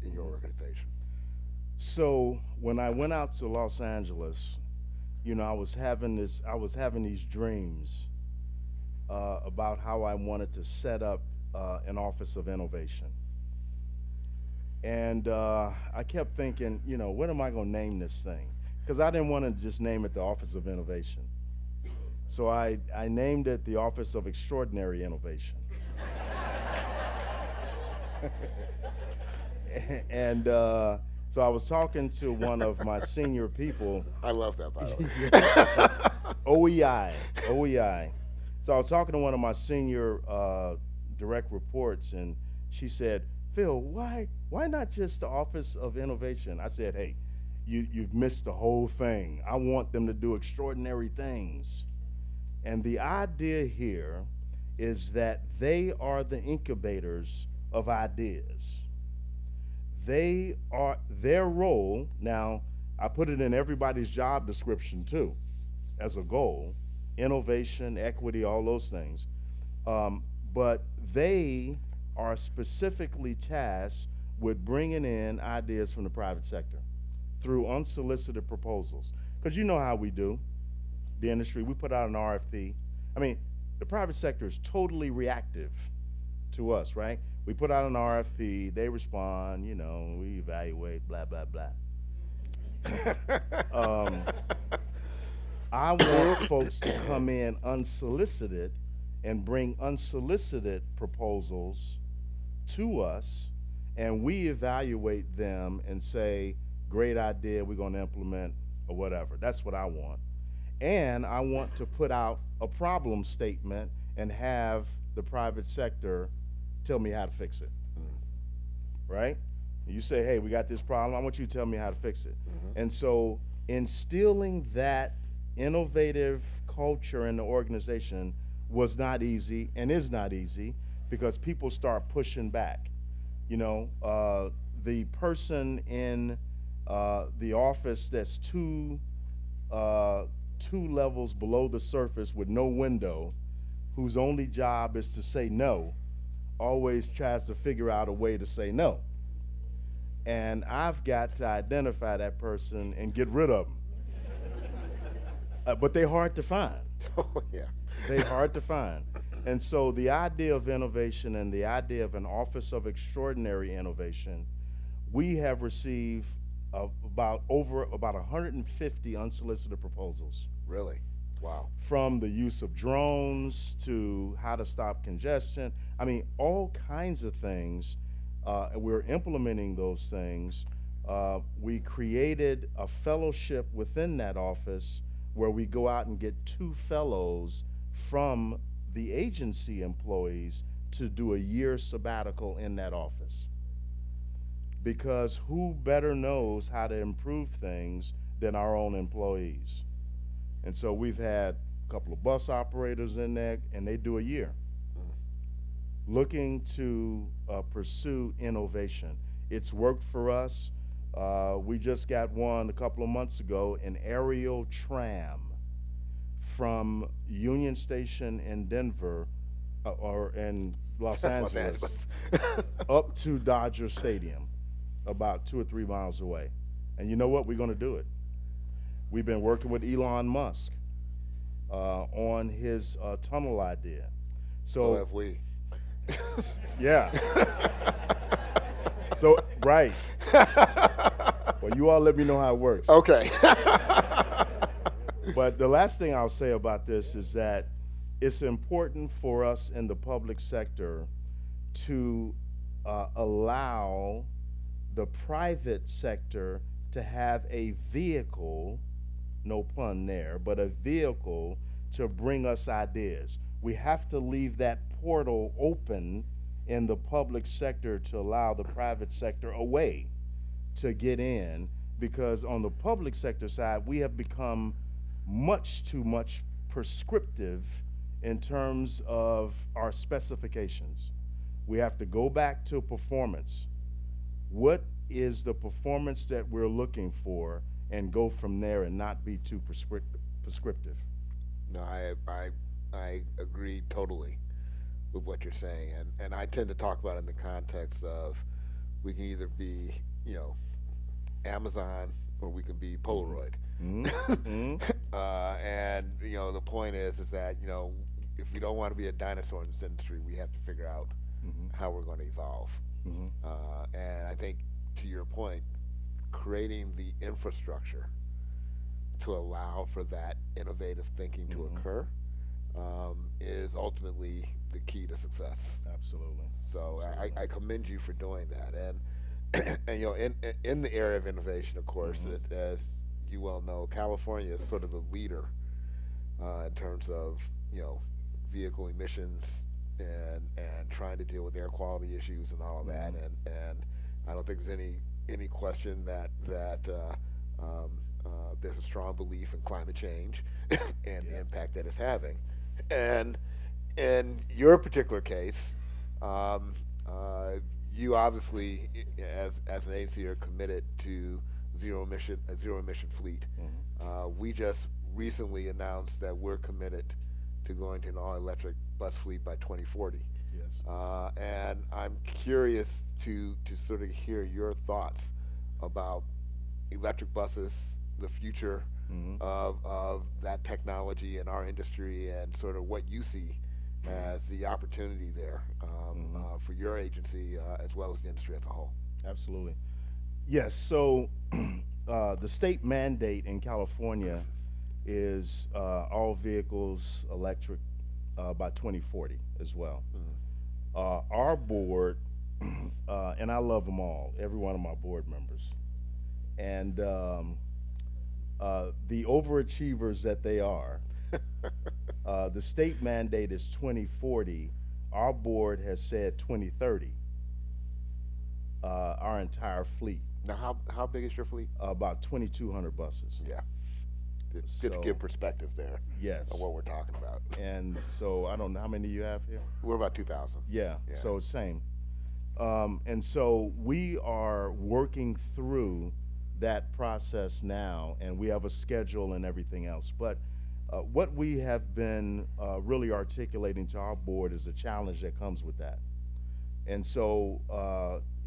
in your organization. So when I went out to Los Angeles, you know, I was having these dreams about how I wanted to set up an office of innovation. And I kept thinking, you know, what am I going to name this thing? Because I didn't want to just name it the Office of Innovation. So I named it the Office of Extraordinary Innovation. And so I was talking to one of my senior people. I love that, by the way. OEI. So I was talking to one of my senior direct reports, and she said, Phil, why not just the Office of Innovation? I said, hey, you've missed the whole thing. I want them to do extraordinary things. And the idea here is that they are the incubators of ideas. Their role, now I put it in everybody's job description too, as a goal, innovation, equity, all those things. But they are specifically tasked with bringing in ideas from the private sector through unsolicited proposals. Because you know how we do, the industry, we put out an RFP. I mean, the private sector is totally reactive to us, right? We put out an RFP, they respond, you know, we evaluate, blah, blah, blah. I want folks to come in unsolicited and bring unsolicited proposals to us, and we evaluate them and say, great idea, we're going to implement, or whatever. That's what I want. And I want to put out a problem statement and have the private sector tell me how to fix it. Right? You say, hey, we got this problem, I want you to tell me how to fix it. And so instilling that innovative culture in the organization was not easy and is not easy, because people start pushing back. You know, the person in the office that's two levels below the surface with no window, whose only job is to say no, always tries to figure out a way to say no. And I've got to identify that person and get rid of them. but they're hard to find. Oh, yeah. They're hard to find. And so the idea of innovation and the idea of an Office of Extraordinary Innovation, we have received about 150 unsolicited proposals. Really? Wow. From the use of drones to how to stop congestion. I mean, all kinds of things. And we're implementing those things. We created a fellowship within that office where we go out and get 2 fellows from the agency employees to do a year sabbatical in that office. Because who better knows how to improve things than our own employees? And so we've had a couple of bus operators in there, and they do a year looking to pursue innovation. It's worked for us. We just got one a couple of months ago, an aerial tram from Union Station in Denver or in Los Angeles up to Dodger Stadium, about 2 or 3 miles away. And you know what? We're going to do it. We've been working with Elon Musk on his tunnel idea. So have we. Yeah. So, right. Well, you all let me know how it works. Okay. But the last thing I'll say about this is that it's important for us in the public sector to allow the private sector to have a vehicle, no pun there, but a vehicle to bring us ideas. We have to leave that portal open in the public sector to allow the private sector a way to get in, because on the public sector side, we have become much too much prescriptive in terms of our specifications. We have to go back to performance. What is the performance that we're looking for, and go from there and not be too prescriptive. No, I agree totally with what you're saying, and I tend to talk about it in the context of we can either be, Amazon, or we can be Polaroid. Mm-hmm. And the point is that if we don't want to be a dinosaur in this industry, we have to figure out how we're going to evolve. And I think, to your point, creating the infrastructure to allow for that innovative thinking to occur is ultimately the key to success. Absolutely. So I commend you for doing that. And in the area of innovation, of course, as you well know, California is sort of the leader in terms of vehicle emissions and trying to deal with air quality issues and all of that. And I don't think there's any question that there's a strong belief in climate change and the impact that it's having. And in your particular case, you obviously, as an agency, are committed to a zero emission fleet. We just recently announced that we're committed to going to an all-electric bus fleet by 2040. Yes. And I'm curious to sort of hear your thoughts about electric buses, the future of that technology in our industry, and sort of what you see as the opportunity there for your agency as well as the industry as a whole. Absolutely. Yes, so the state mandate in California is all vehicles electric by 2040 as well. Our board, and I love them all, every one of my board members, and the overachievers that they are, the state mandate is 2040. Our board has said 2030, our entire fleet. Now, how big is your fleet? About 2,200 buses. Yeah. Good to give perspective there. Yes. On what we're talking about. And so I don't know how many you have here. We're about 2,000. Yeah. So it's same. And so we are working through that process now, and we have a schedule and everything else. But what we have been really articulating to our board is the challenge that comes with that. And so,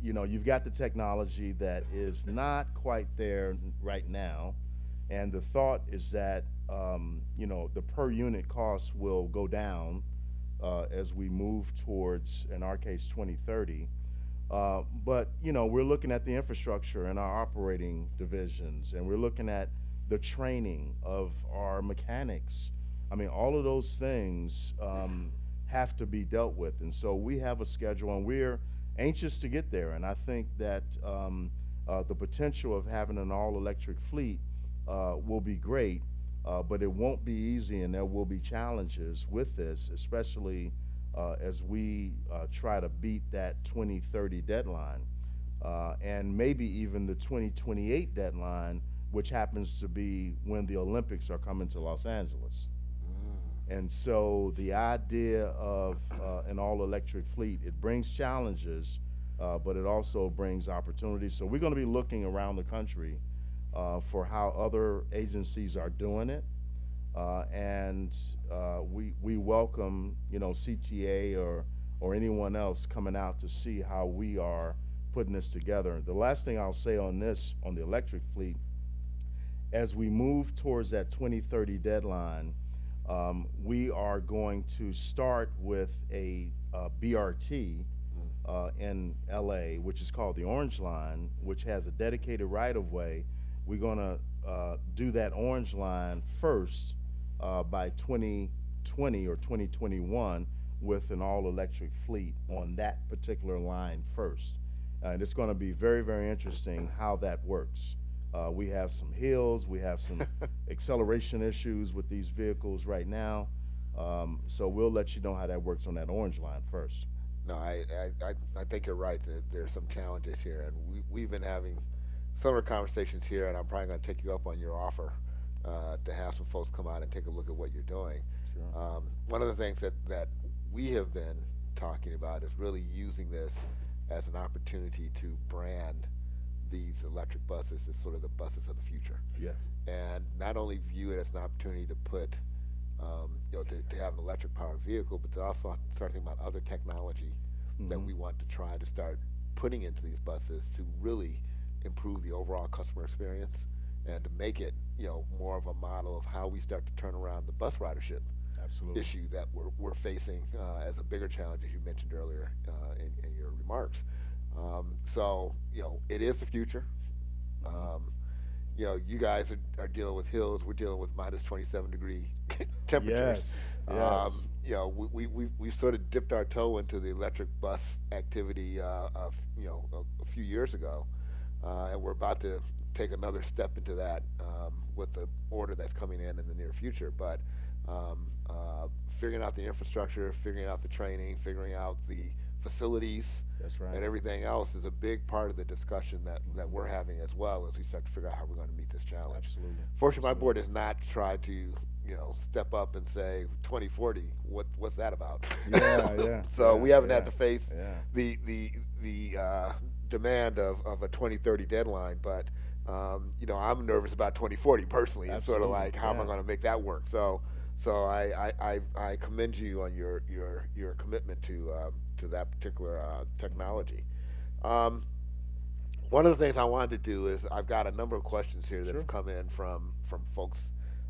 you've got the technology that is not quite there right now. And the thought is that the per unit cost will go down as we move towards, in our case, 2030. But we're looking at the infrastructure in our operating divisions, and we're looking at the training of our mechanics. I mean, all of those things have to be dealt with, and so we have a schedule, and we're anxious to get there. And I think that the potential of having an all-electric fleet will be great, but it won't be easy, and there will be challenges with this, especially as we try to beat that 2030 deadline, and maybe even the 2028 deadline, which happens to be when the Olympics are coming to Los Angeles. And so the idea of an all-electric fleet, it brings challenges, but it also brings opportunities. So we're going to be looking around the country for how other agencies are doing it. And we welcome, CTA or anyone else coming out to see how we are putting this together. The last thing I'll say on this, on the electric fleet, as we move towards that 2030 deadline, we are going to start with a BRT in LA, which is called the Orange Line, which has a dedicated right-of-way. We're going to do that Orange Line first by 2020 or 2021 with an all-electric fleet on that particular line first. And it's going to be very, very interesting how that works. We have some hills, we have some acceleration issues with these vehicles right now. So we'll let you know how that works on that Orange Line first. No, I think you're right that there's some challenges here, and we've been having similar conversations here, and I'm probably going to take you up on your offer to have some folks come out and take a look at what you're doing. Sure. One of the things that we have been talking about is really using this as an opportunity to brand these electric buses as sort of the buses of the future. Yes. And not only view it as an opportunity to put, to have an electric powered vehicle, but to also start thinking about other technology that we want to try to start putting into these buses to really improve the overall customer experience and to make it, more of a model of how we start to turn around the bus ridership Absolutely. issue that we're facing as a bigger challenge, as you mentioned earlier in your remarks. So, it is the future. You guys are dealing with hills. We're dealing with minus 27-degree temperatures. Yes. We've sort of dipped our toe into the electric bus activity a few years ago, and we're about to take another step into that with the order that's coming in the near future. But figuring out the infrastructure, figuring out the training, figuring out the facilities, That's right. and everything else is a big part of the discussion that we're having as well as we start to figure out how we're going to meet this challenge. Absolutely. Fortunately, my board has not tried to step up and say 2040. What's that about? Yeah. So we haven't had yeah, to face yeah. the demand of a 2030 deadline, but I'm nervous about 2040 personally. It's sort of Absolutely, like how am I yeah. going to make that work? So I commend you on your commitment to that particular technology. One of the things I wanted to do is I've got a number of questions here that Sure. have come in from folks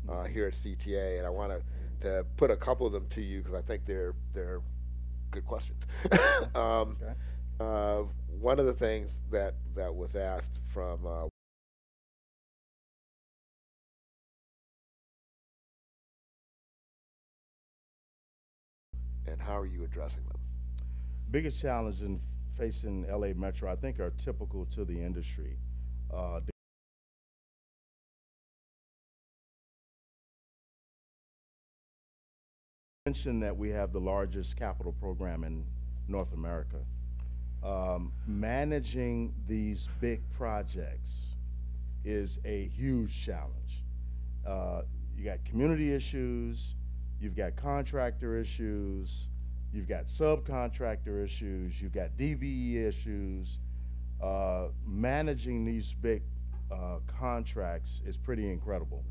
Mhm. here at CTA, and I want to put a couple of them to you because I think they're good questions. um, Okay. One of the things that was asked from and how are you addressing them? Biggest challenge in facing LA Metro, I think, are typical to the industry. The mention that we have the largest capital program in North America. Managing these big projects is a huge challenge. You got community issues, you've got contractor issues, you've got subcontractor issues, you've got DBE issues. Managing these big contracts is pretty incredible.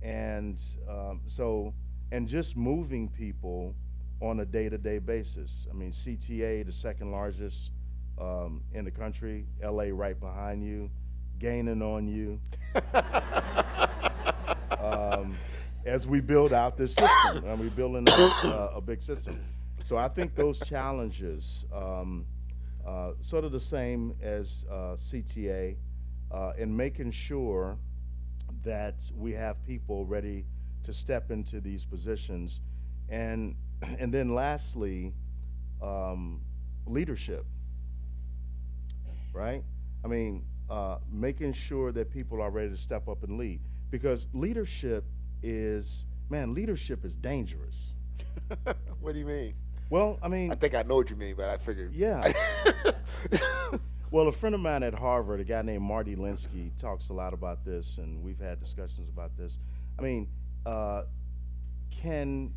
And just moving people on a day-to-day basis. I mean, CTA, the second largest in the country, LA right behind you. gaining on you um, as we build out this system, and we're building a big system. So I think those challenges, sort of the same as CTA, in making sure that we have people ready to step into these positions, and and then lastly, leadership, right? I mean, making sure that people are ready to step up and lead, because leadership is, man, leadership is dangerous. What do you mean? Well, I mean, I think I know what you mean, but I figured. yeah. Well, a friend of mine at Harvard, a guy named Marty Linsky, talks a lot about this, and we've had discussions about this. I mean, can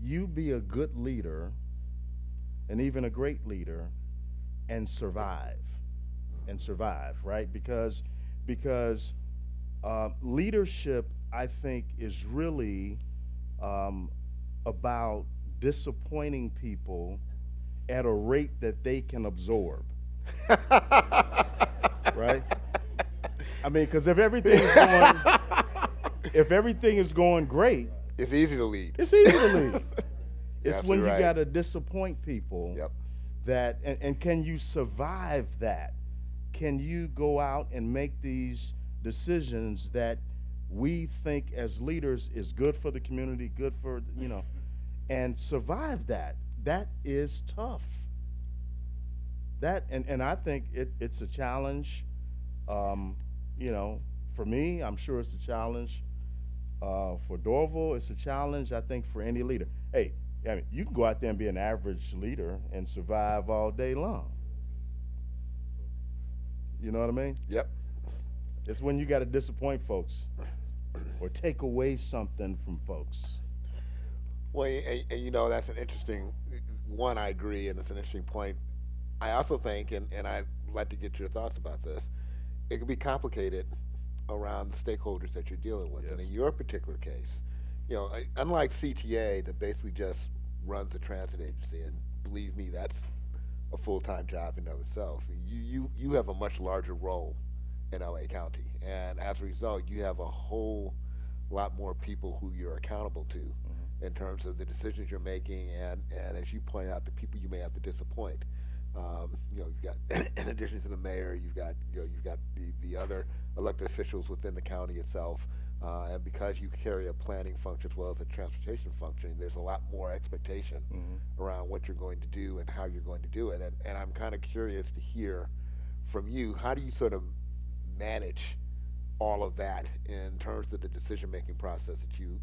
you be a good leader and even a great leader and survive? And survive, right? Because leadership, I think, is really about disappointing people at a rate that they can absorb. Right? I mean, because if everything is going great, it's easy to lead. It's easy to lead. It's when you right. got to disappoint people. Yep. That and can you survive that? Can you go out and make these decisions that we think as leaders is good for the community, good for, and survive that? That is tough. That and I think it's a challenge. For me, I'm sure it's a challenge. For Dorval, it's a challenge, I think, for any leader. Hey, I mean, you can go out there and be an average leader and survive all day long. You know what I mean? Yep. It's when you got to disappoint folks or take away something from folks. Well, and that's an interesting one. I agree, and it's an interesting point. I also think, and I'd like to get your thoughts about this, it can be complicated around the stakeholders that you're dealing with. Yes. And in your particular case, unlike CTA that basically just runs the transit agency, and believe me, that's a full-time job in and of itself. You have a much larger role in LA County, and as a result, you have a whole lot more people who you're accountable to in terms of the decisions you're making, and as you point out, the people you may have to disappoint. You've got, in addition to the mayor, you've got the other elected officials within the county itself, and because you carry a planning function as well as a transportation function, there's a lot more expectation around what you're going to do and how you're going to do it. And I'm kind of curious to hear from you, how do you sort of manage all of that in terms of the decision-making process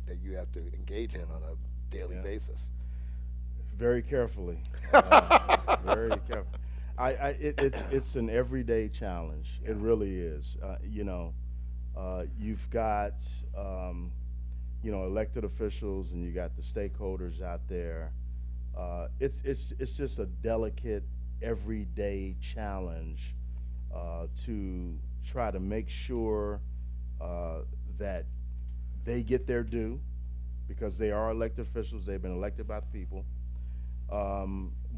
that you have to engage in on a daily basis? Very carefully. Very careful. It's an everyday challenge. It really is. You've got elected officials, and you got the stakeholders out there. It's just a delicate everyday challenge to try to make sure that they get their due, because they are elected officials. They've been elected by the people.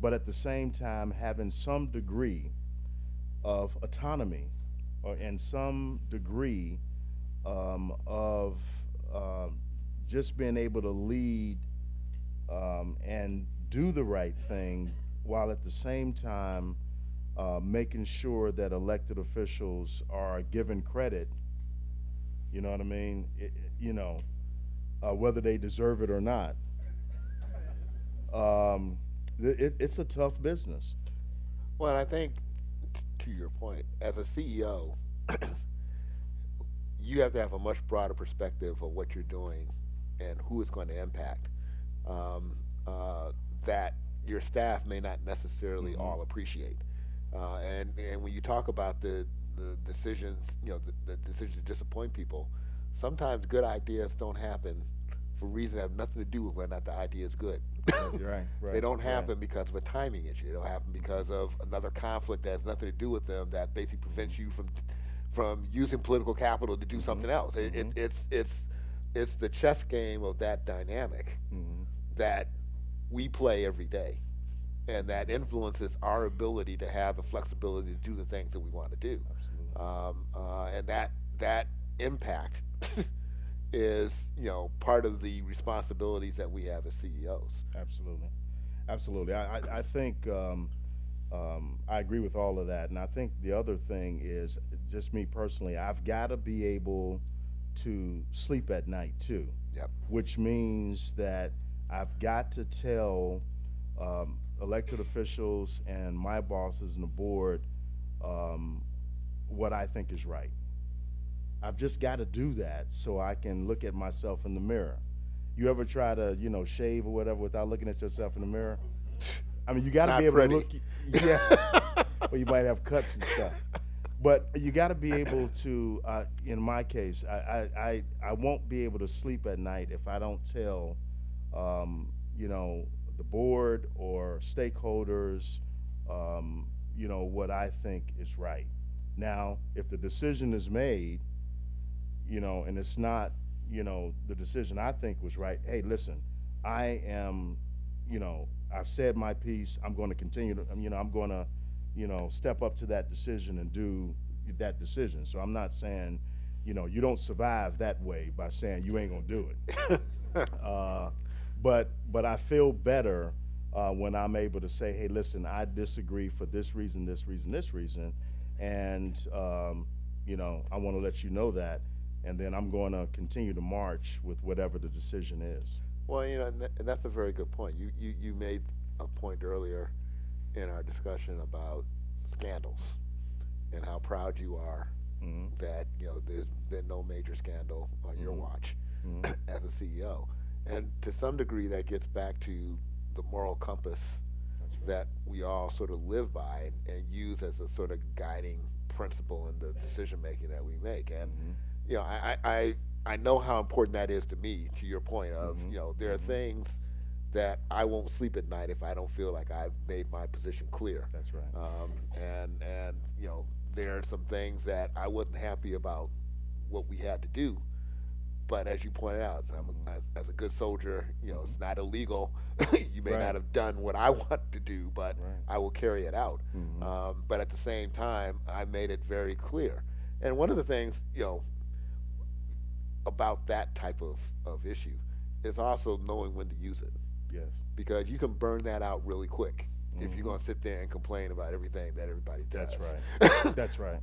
But at the same time, having some degree of autonomy and some degree of just being able to lead and do the right thing, while at the same time making sure that elected officials are given credit, you know what I mean? Whether they deserve it or not. It's a tough business. Well, I think, to your point, as a CEO, you have to have a much broader perspective of what you're doing and who it's going to impact, that your staff may not necessarily all appreciate. And when you talk about the decisions, the decision to disappoint people, sometimes good ideas don't happen for reasons that have nothing to do with whether or not the idea is good. Right. They don't happen because of a timing issue. They don't happen because of another conflict that has nothing to do with them, that basically prevents you from using political capital to do something else. It's the chess game of that dynamic that we play every day, and that influences our ability to have the flexibility to do the things that we want to do. And that impact is part of the responsibilities that we have as CEOs. Absolutely, absolutely. I think I agree with all of that, and I think the other thing is just me personally. I've got to be able to sleep at night too, Yep. which means that I've got to tell elected officials and my bosses and the board um, what I think is right. I've just got to do that so I can look at myself in the mirror. You ever try to, shave or whatever without looking at yourself in the mirror? I mean, you got to Not be able pretty. to look. Yeah, or you might have cuts and stuff. But you got to be able to. In my case, I won't be able to sleep at night if I don't tell, um, the board or stakeholders, what I think is right. Now, if the decision is made, and it's not, the decision I think was right. Hey, listen, I am, I've said my piece. I'm going to continue to, I'm going to, step up to that decision and do that decision. So I'm not saying, you don't survive that way by saying you ain't going to do it. But I feel better when I'm able to say, hey, listen, I disagree for this reason, this reason, this reason, and I want to let you know that, and then I'm going to continue to march with whatever the decision is. Well, and that's a very good point. You made a point earlier in our discussion about scandals and how proud you are Hmm. that there's been no major scandal on your Hmm. watch Hmm. as a CEO, and to some degree that gets back to the moral compass That's right. that we all sort of live by and use as a sort of guiding principle in the decision making that we make. And Hmm. I know how important that is to me. To your point of Hmm. there are Hmm. things that I won't sleep at night if I don't feel like I've made my position clear. That's right. And there are some things that I wasn't happy about what we had to do. But as you pointed out, Hmm. as a good soldier, Hmm. it's not illegal. You may Right. not have done what I want to do, but Right. I will carry it out. Hmm. But at the same time, I made it very clear. And one of the things, about that type of issue is also knowing when to use it, Yes. because you can burn that out really quick if you're Hmm. going to sit there and complain about everything that everybody That's does. right. That's right.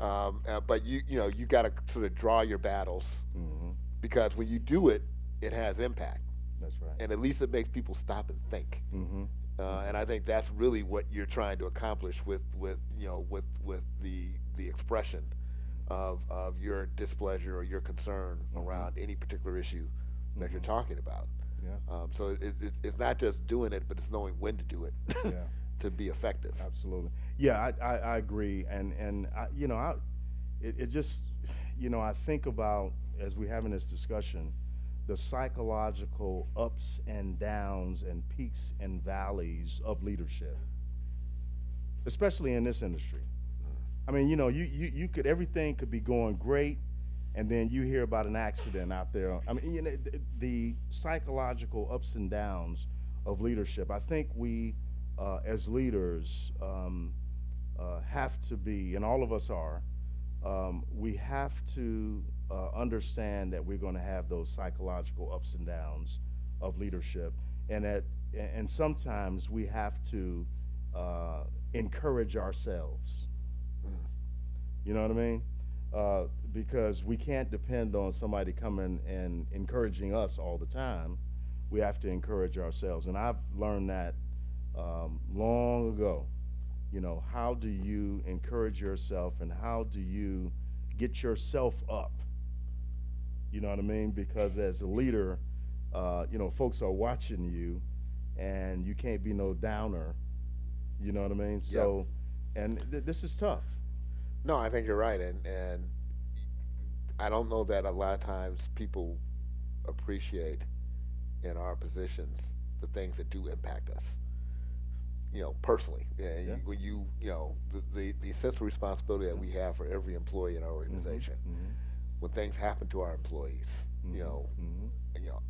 But you got to sort of draw your battles, Hmm. because when you do it, it has impact, That's right. and at least it makes people stop and think. Hmm. And I think that's really what you're trying to accomplish with the expression of your displeasure or your concern Hmm. around any particular issue that you're Hmm. talking about. Yeah. So it's not just doing it, but it's knowing when to do it Yeah. to be effective. Absolutely. Yeah, I agree, and it just, I think about as we having this discussion, the psychological ups and downs and peaks and valleys of leadership, especially in this industry. I mean, you could everything could be going great, and then you hear about an accident out there. I mean, the psychological ups and downs of leadership. I think we, as leaders, have to be, and all of us are, we have to understand that we're going to have those psychological ups and downs of leadership, and sometimes we have to encourage ourselves. Mm. You know what I mean? Because we can't depend on somebody coming and encouraging us all the time. We have to encourage ourselves, and I've learned that long ago. How do you encourage yourself, and how do you get yourself up? You know what I mean? Because as a leader, folks are watching you, and you can't be no downer. You know what I mean? Yep. So, and this is tough. No, I think you're right, and I don't know that a lot of times people appreciate in our positions the things that do impact us. Personally, yeah, Yeah. when the sense of responsibility that we have for every employee in our Mhm. organization, Mhm. when things happen to our employees, Mhm. Mhm.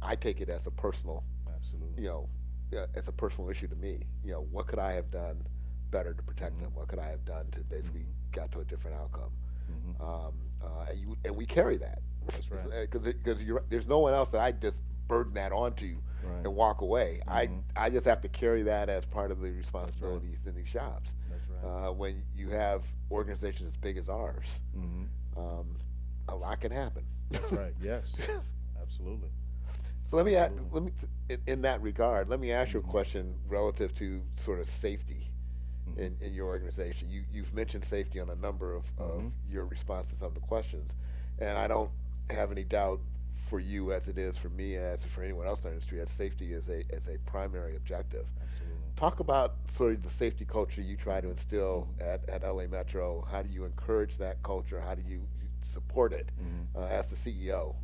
I take it as a personal, Absolutely. as a personal issue to me. What could I have done better to protect Mhm. them? What could I have done to basically Mhm. get to a different outcome? Mhm. and we carry that. That's right. Because there's no one else that I just burden that onto Right. and walk away. Mm-hmm. I just have to carry that as part of the That's right. responsibilities in these jobs. That's right. When you have organizations as big as ours, Mm-hmm. um, a lot can happen. That's right. Yes. Absolutely. So Absolutely. in that regard, let me ask you a Mm-hmm. question relative to sort of safety Mm-hmm. in your organization. You've mentioned safety on a number of Mm-hmm. your response to some of the questions, and I don't have any doubt for you as it is for me as for anyone else in our industry that safety is a primary objective. Absolutely. Talk about sort of the safety culture you try to instill Mm-hmm. at LA Metro. How do you encourage that culture? How do you support it Mm-hmm. as the CEO,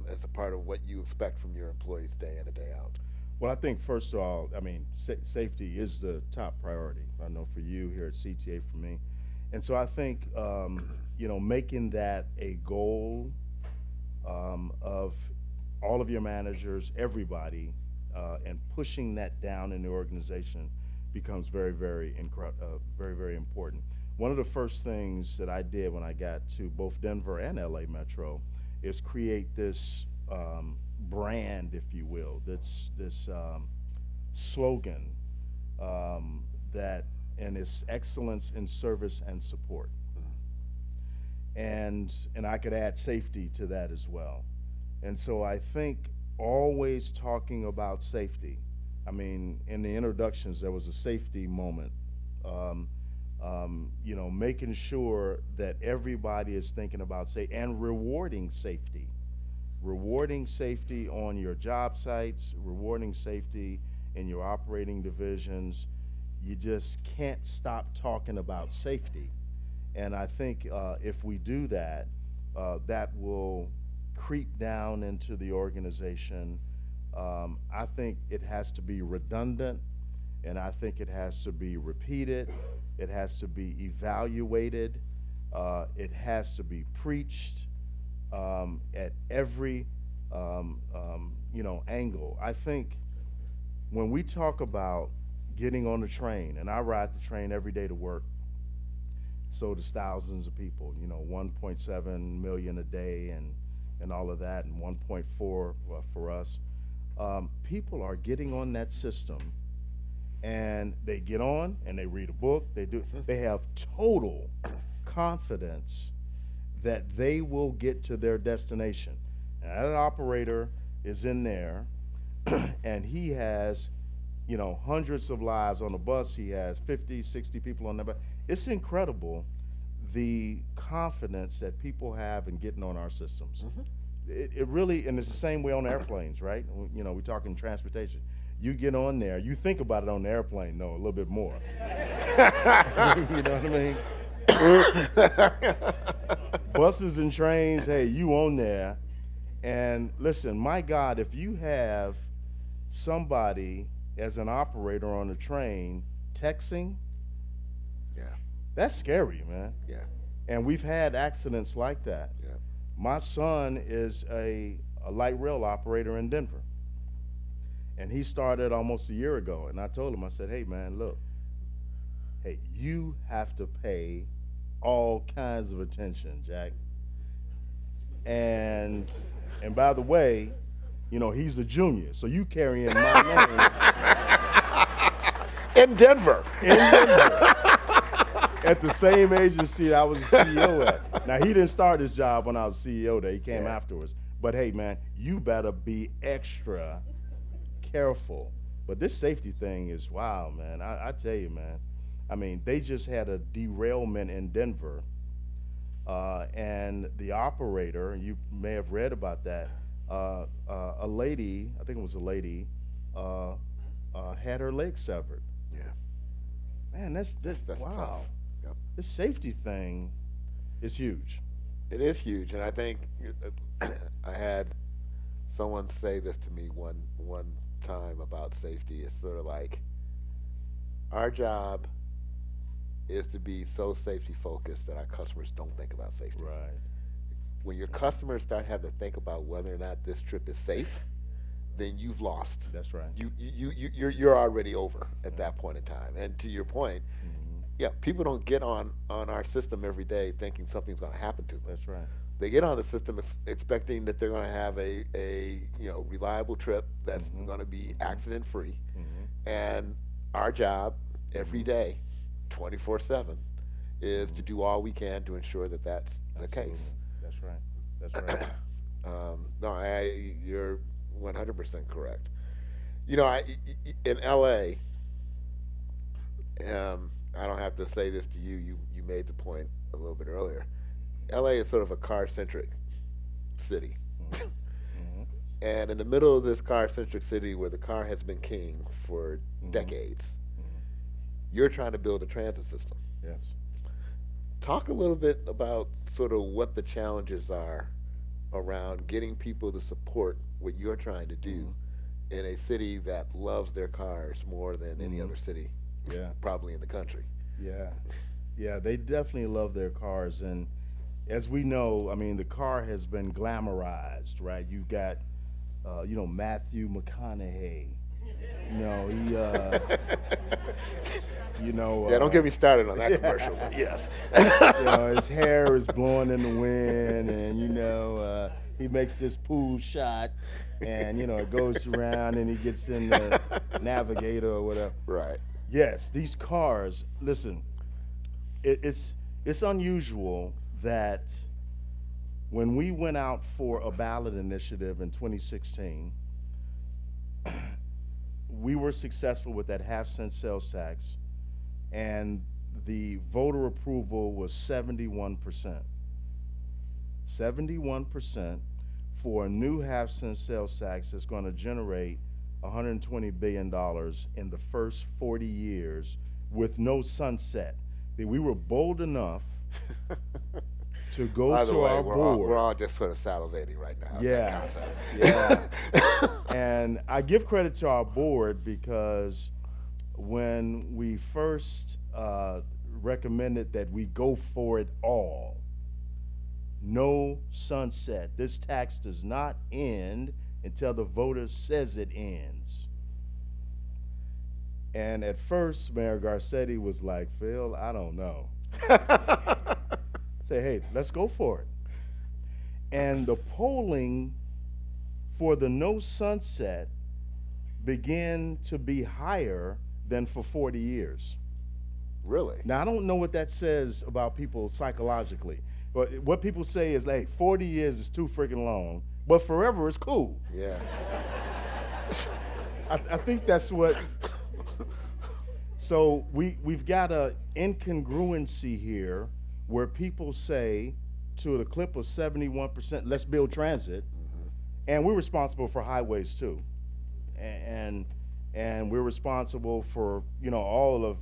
as a part of what you expect from your employees day in and day out? Well, I think first of all, I mean, safety is the top priority. I know for you here at CTA, for me, and so I think making that a goal of all of your managers, everybody, and pushing that down in the organization becomes very, very important. One of the first things that I did when I got to both Denver and LA Metro is create this brand, if you will, this slogan that and it's excellence in service and support, and I could add safety to that as well. And so I think always talking about safety. I mean, in the introductions, there was a safety moment. Making sure that everybody is thinking about safety and rewarding safety on your job sites, rewarding safety in your operating divisions. You just can't stop talking about safety. And I think if we do that, that will creep down into the organization. I think it has to be redundant, and I think it has to be repeated. It has to be evaluated. It has to be preached at every angle. I think when we talk about getting on the train, and I ride the train every day to work, so does thousands of people. 1.7 million a day, and all of that, and 1.4 for us. People are getting on that system, and they get on and they read a book. They have total confidence that they will get to their destination. And that operator is in there, and he has, hundreds of lives on the bus. He has 50, 60 people on the bus. It's incredible the confidence that people have in getting on our systems. Mm-hmm. It really, and it's the same way on airplanes, right? We're talking transportation. You get on there, you think about it on the airplane, no, a little bit more. You know what I mean? Buses and trains, hey, you on there. And listen, my God, if you have somebody as an operator on a train texting, Yeah, that's scary, man. yeah, And we've had accidents like that. yeah. My son is a light rail operator in Denver. And he started almost a year ago. And I told him, I said, hey, man, look, hey, you have to pay all kinds of attention, Jack. And by the way, he's a junior, so you carrying my name In Denver. in Denver at the same agency I was a CEO at. Now, he didn't start his job when I was CEO there. He came Yeah. afterwards. But hey, man, you better be extra careful. But this safety thing is wild, man. I tell you, man. I mean, they just had a derailment in Denver, and the operator, you may have read about that, a lady, I think it was a lady, had her leg severed. Yeah, Man, that's that's wow. tough. Yep. This safety thing is huge. It is huge, and I think I had someone say this to me one time about safety. It's sort of like our job is to be so safety focused that our customers don't think about safety. Right. When your customers start having to think about whether or not this trip is safe, then you've lost. That's right. You're already over at that point in time. And to your point, Yeah, people don't get on our system every day thinking something's going to happen to them. That's right. They get on the system expecting that they're going to have a reliable trip that's Mm-hmm. going to be Mm-hmm. accident free, Mm-hmm. and our job every Mm-hmm. day, 24/7, is to Mm-hmm. do all we can to ensure that that's the case. Absolutely. That's right. That's right. No, you're 100% correct. You know, in LA, I don't have to say this to you. You made the point a little bit earlier. LA is sort of a car-centric city. Mm-hmm. Mm-hmm. And in the middle of this car-centric city where the car has been king for Mm-hmm. decades, Mm-hmm. you're trying to build a transit system. Yes. Talk a little bit about sort of what the challenges are around getting people to support what you're trying to do in a city that loves their cars more than any Mm-hmm. other city, Yeah. probably in the country. Yeah. Yeah. They definitely love their cars, and as we know, I mean, the car has been glamorized, right? You got, Matthew McConaughey. Yeah, don't get me started on that commercial, but yes. His hair is blowing in the wind, and he makes this pool shot, and it goes around, and he gets in the Navigator or whatever. Right. Yes, these cars. Listen, it's unusual that when we went out for a ballot initiative in 2016, we were successful with that half-cent sales tax, and the voter approval was 71%. 71% for a new half-cent sales tax that's going to generate $120 billion in the first 40 years with no sunset. We were bold enough to go By the to way, our board. we're all just sort of salivating right now. at Yeah, that concept. yeah. And I give credit to our board because when we first recommended that we go for it all, no sunset. This tax does not end until the voter says it ends. And at first, Mayor Garcetti was like, Phil, I don't know. Say, hey, let's go for it. And the polling for the no sunset began to be higher than for 40 years. Really? Now, I don't know what that says about people psychologically, but what people say is, like, 40 years is too freaking long, but forever is cool. Yeah. I think that's what. So we've got a incongruency here where people say to the clip of 71%, let's build transit, and we're responsible for highways too, and we're responsible for all of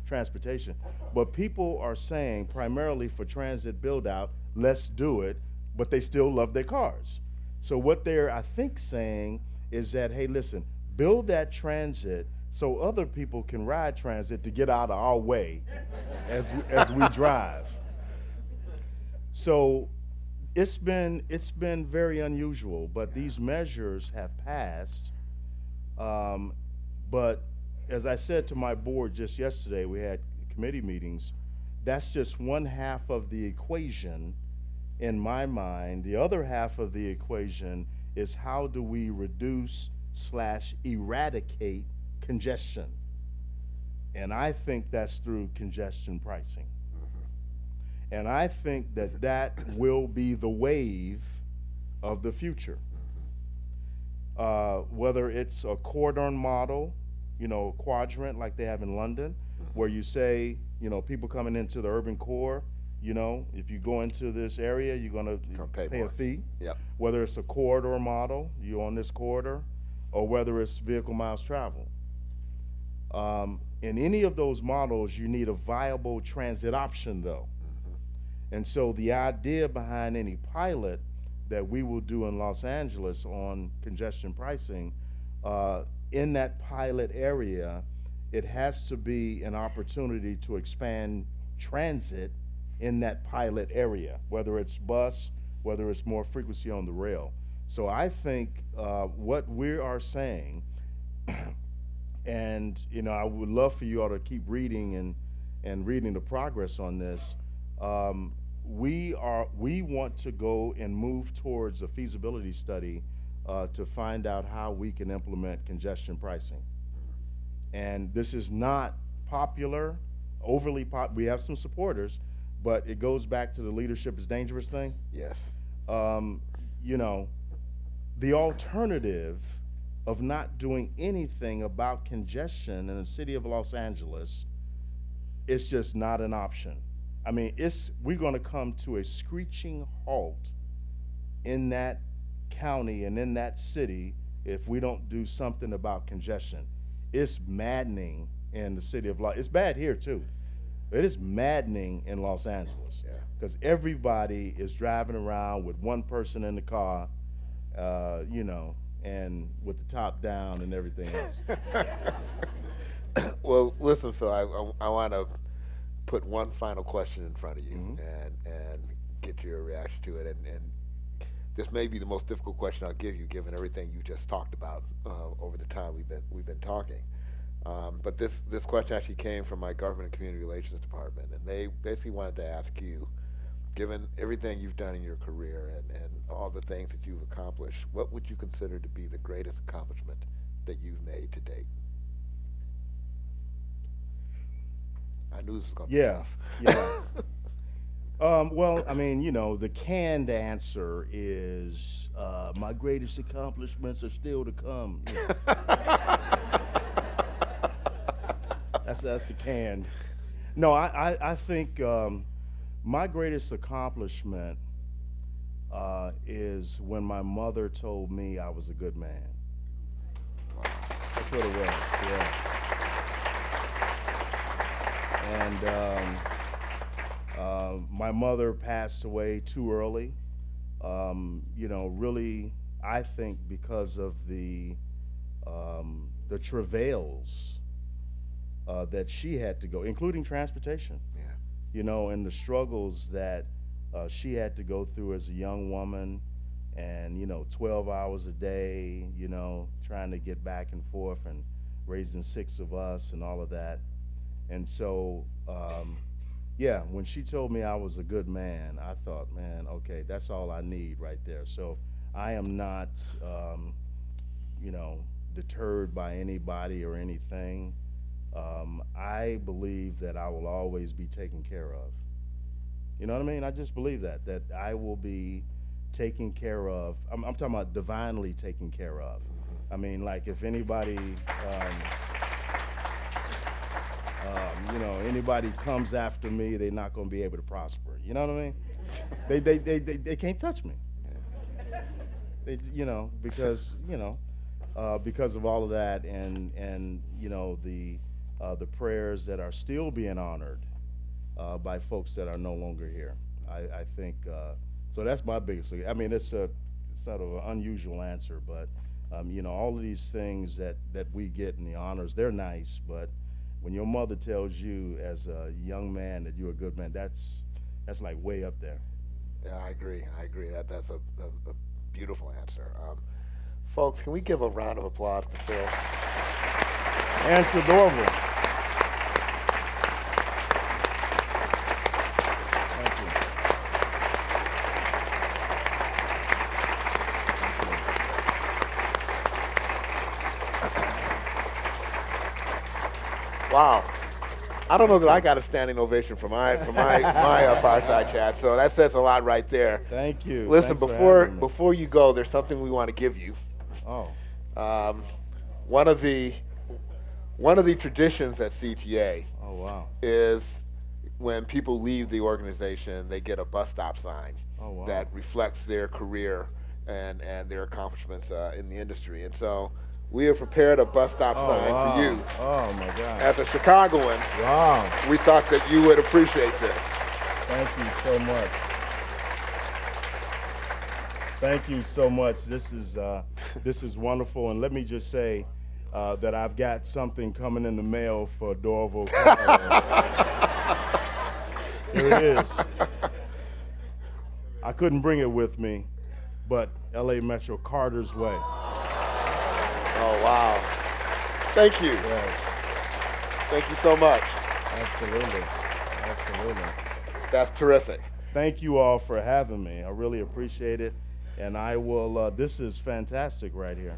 transportation, but people are saying primarily for transit build out, let's do it, but they still love their cars. So what they're, I think, saying is that, hey, listen, build that transit so other people can ride transit to get out of our way as we drive. So it's been very unusual, but these measures have passed. But as I said to my board just yesterday, we had committee meetings, that's just one half of the equation in my mind. The other half of the equation is how do we reduce/eradicate congestion? And I think that's through congestion pricing. And I think that that will be the wave of the future. Whether it's a cordon model, quadrant like they have in London, where you say, people coming into the urban core, if you go into this area, you're going to pay a fee. Yep. Whether it's a corridor model, you're on this corridor, or whether it's vehicle miles traveled. In any of those models, you need a viable transit option, though. And so the idea behind any pilot that we will do in Los Angeles on congestion pricing, in that pilot area, it has to be an opportunity to expand transit in that pilot area, whether it's bus, whether it's more frequency on the rail. So I think what we are saying, and I would love for you all to keep reading and reading the progress on this, we want to go and move towards a feasibility study to find out how we can implement congestion pricing. And this is not popular, overly we have some supporters, but it goes back to the leadership is dangerous thing. Yes. You know, the alternative of not doing anything about congestion in the city of Los Angeles, it's just not an option. I mean, we're going to come to a screeching halt in that county and in that city if we don't do something about congestion. It's maddening in the city of it's bad here too. It is maddening in Los Angeles because everybody is driving around with one person in the car, you know, and with the top down and everything else. Well, listen, Phil, I want to put one final question in front of you and get your reaction to it. And this may be the most difficult question I'll give you, given everything you just talked about over the time we've been talking. But this question actually came from my government and community relations department, and they basically wanted to ask you, given everything you've done in your career and all the things that you've accomplished, what would you consider to be the greatest accomplishment that you've made to date? I knew this was going to be tough. Well, I mean, you know, the canned answer is my greatest accomplishments are still to come. You know. That's the canned. No, I think my greatest accomplishment is when my mother told me I was a good man. Wow. That's what it was, yeah. And my mother passed away too early. You know, really, I think because of the travails that she had to go, including transportation. Yeah. You know, and the struggles that she had to go through as a young woman, and you know, 12 hours a day, you know, trying to get back and forth and raising 6 of us and all of that. And so, yeah, when she told me I was a good man, I thought, man, okay, that's all I need right there. So I am not, you know, deterred by anybody or anything. I believe that I will always be taken care of. You know what I mean? I just believe that I will be taken care of. I'm talking about divinely taken care of. I mean, like if anybody, you know, anybody comes after me, they're not going to be able to prosper. You know what I mean? They can't touch me. You know, because of all of that, and you know, the prayers that are still being honored by folks that are no longer here. I think so. That's my biggest. I mean, it's a sort of an unusual answer, but you know, all of these things that we get in the honors, they're nice, but when your mother tells you as a young man that you're a good man, that's like way up there. Yeah, I agree. That's a beautiful answer. Folks, can we give a round of applause to Phil? And to Dorval. Thank you. Wow. I don't know that I got a standing ovation for my fireside chat, so that says a lot right there. Thank you. Listen, Thanks before you go, there's something we want to give you. Oh. One of the traditions at CTA Oh, wow. is when people leave the organization, they get a bus stop sign that reflects their career and their accomplishments in the industry. And so we have prepared a bus stop sign for you. Oh, my God. As a Chicagoan, we thought that you would appreciate this. Thank you so much. Thank you so much. This is wonderful. And let me just say that I've got something coming in the mail for Dorval. Here it is. I couldn't bring it with me, but LA Metro, Carter's Way. Oh, wow. Thank you. Yes. Thank you so much. Absolutely. Absolutely. That's terrific. Thank you all for having me. I really appreciate it. And I will, this is fantastic right here.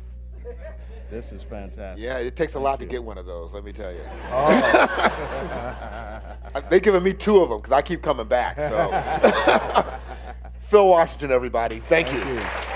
This is fantastic. Yeah, it takes a Thank lot you. to get one of those, let me tell you. Oh. They're giving me 2 of them because I keep coming back. So, Phil Washington, everybody. Thank you. Thank you.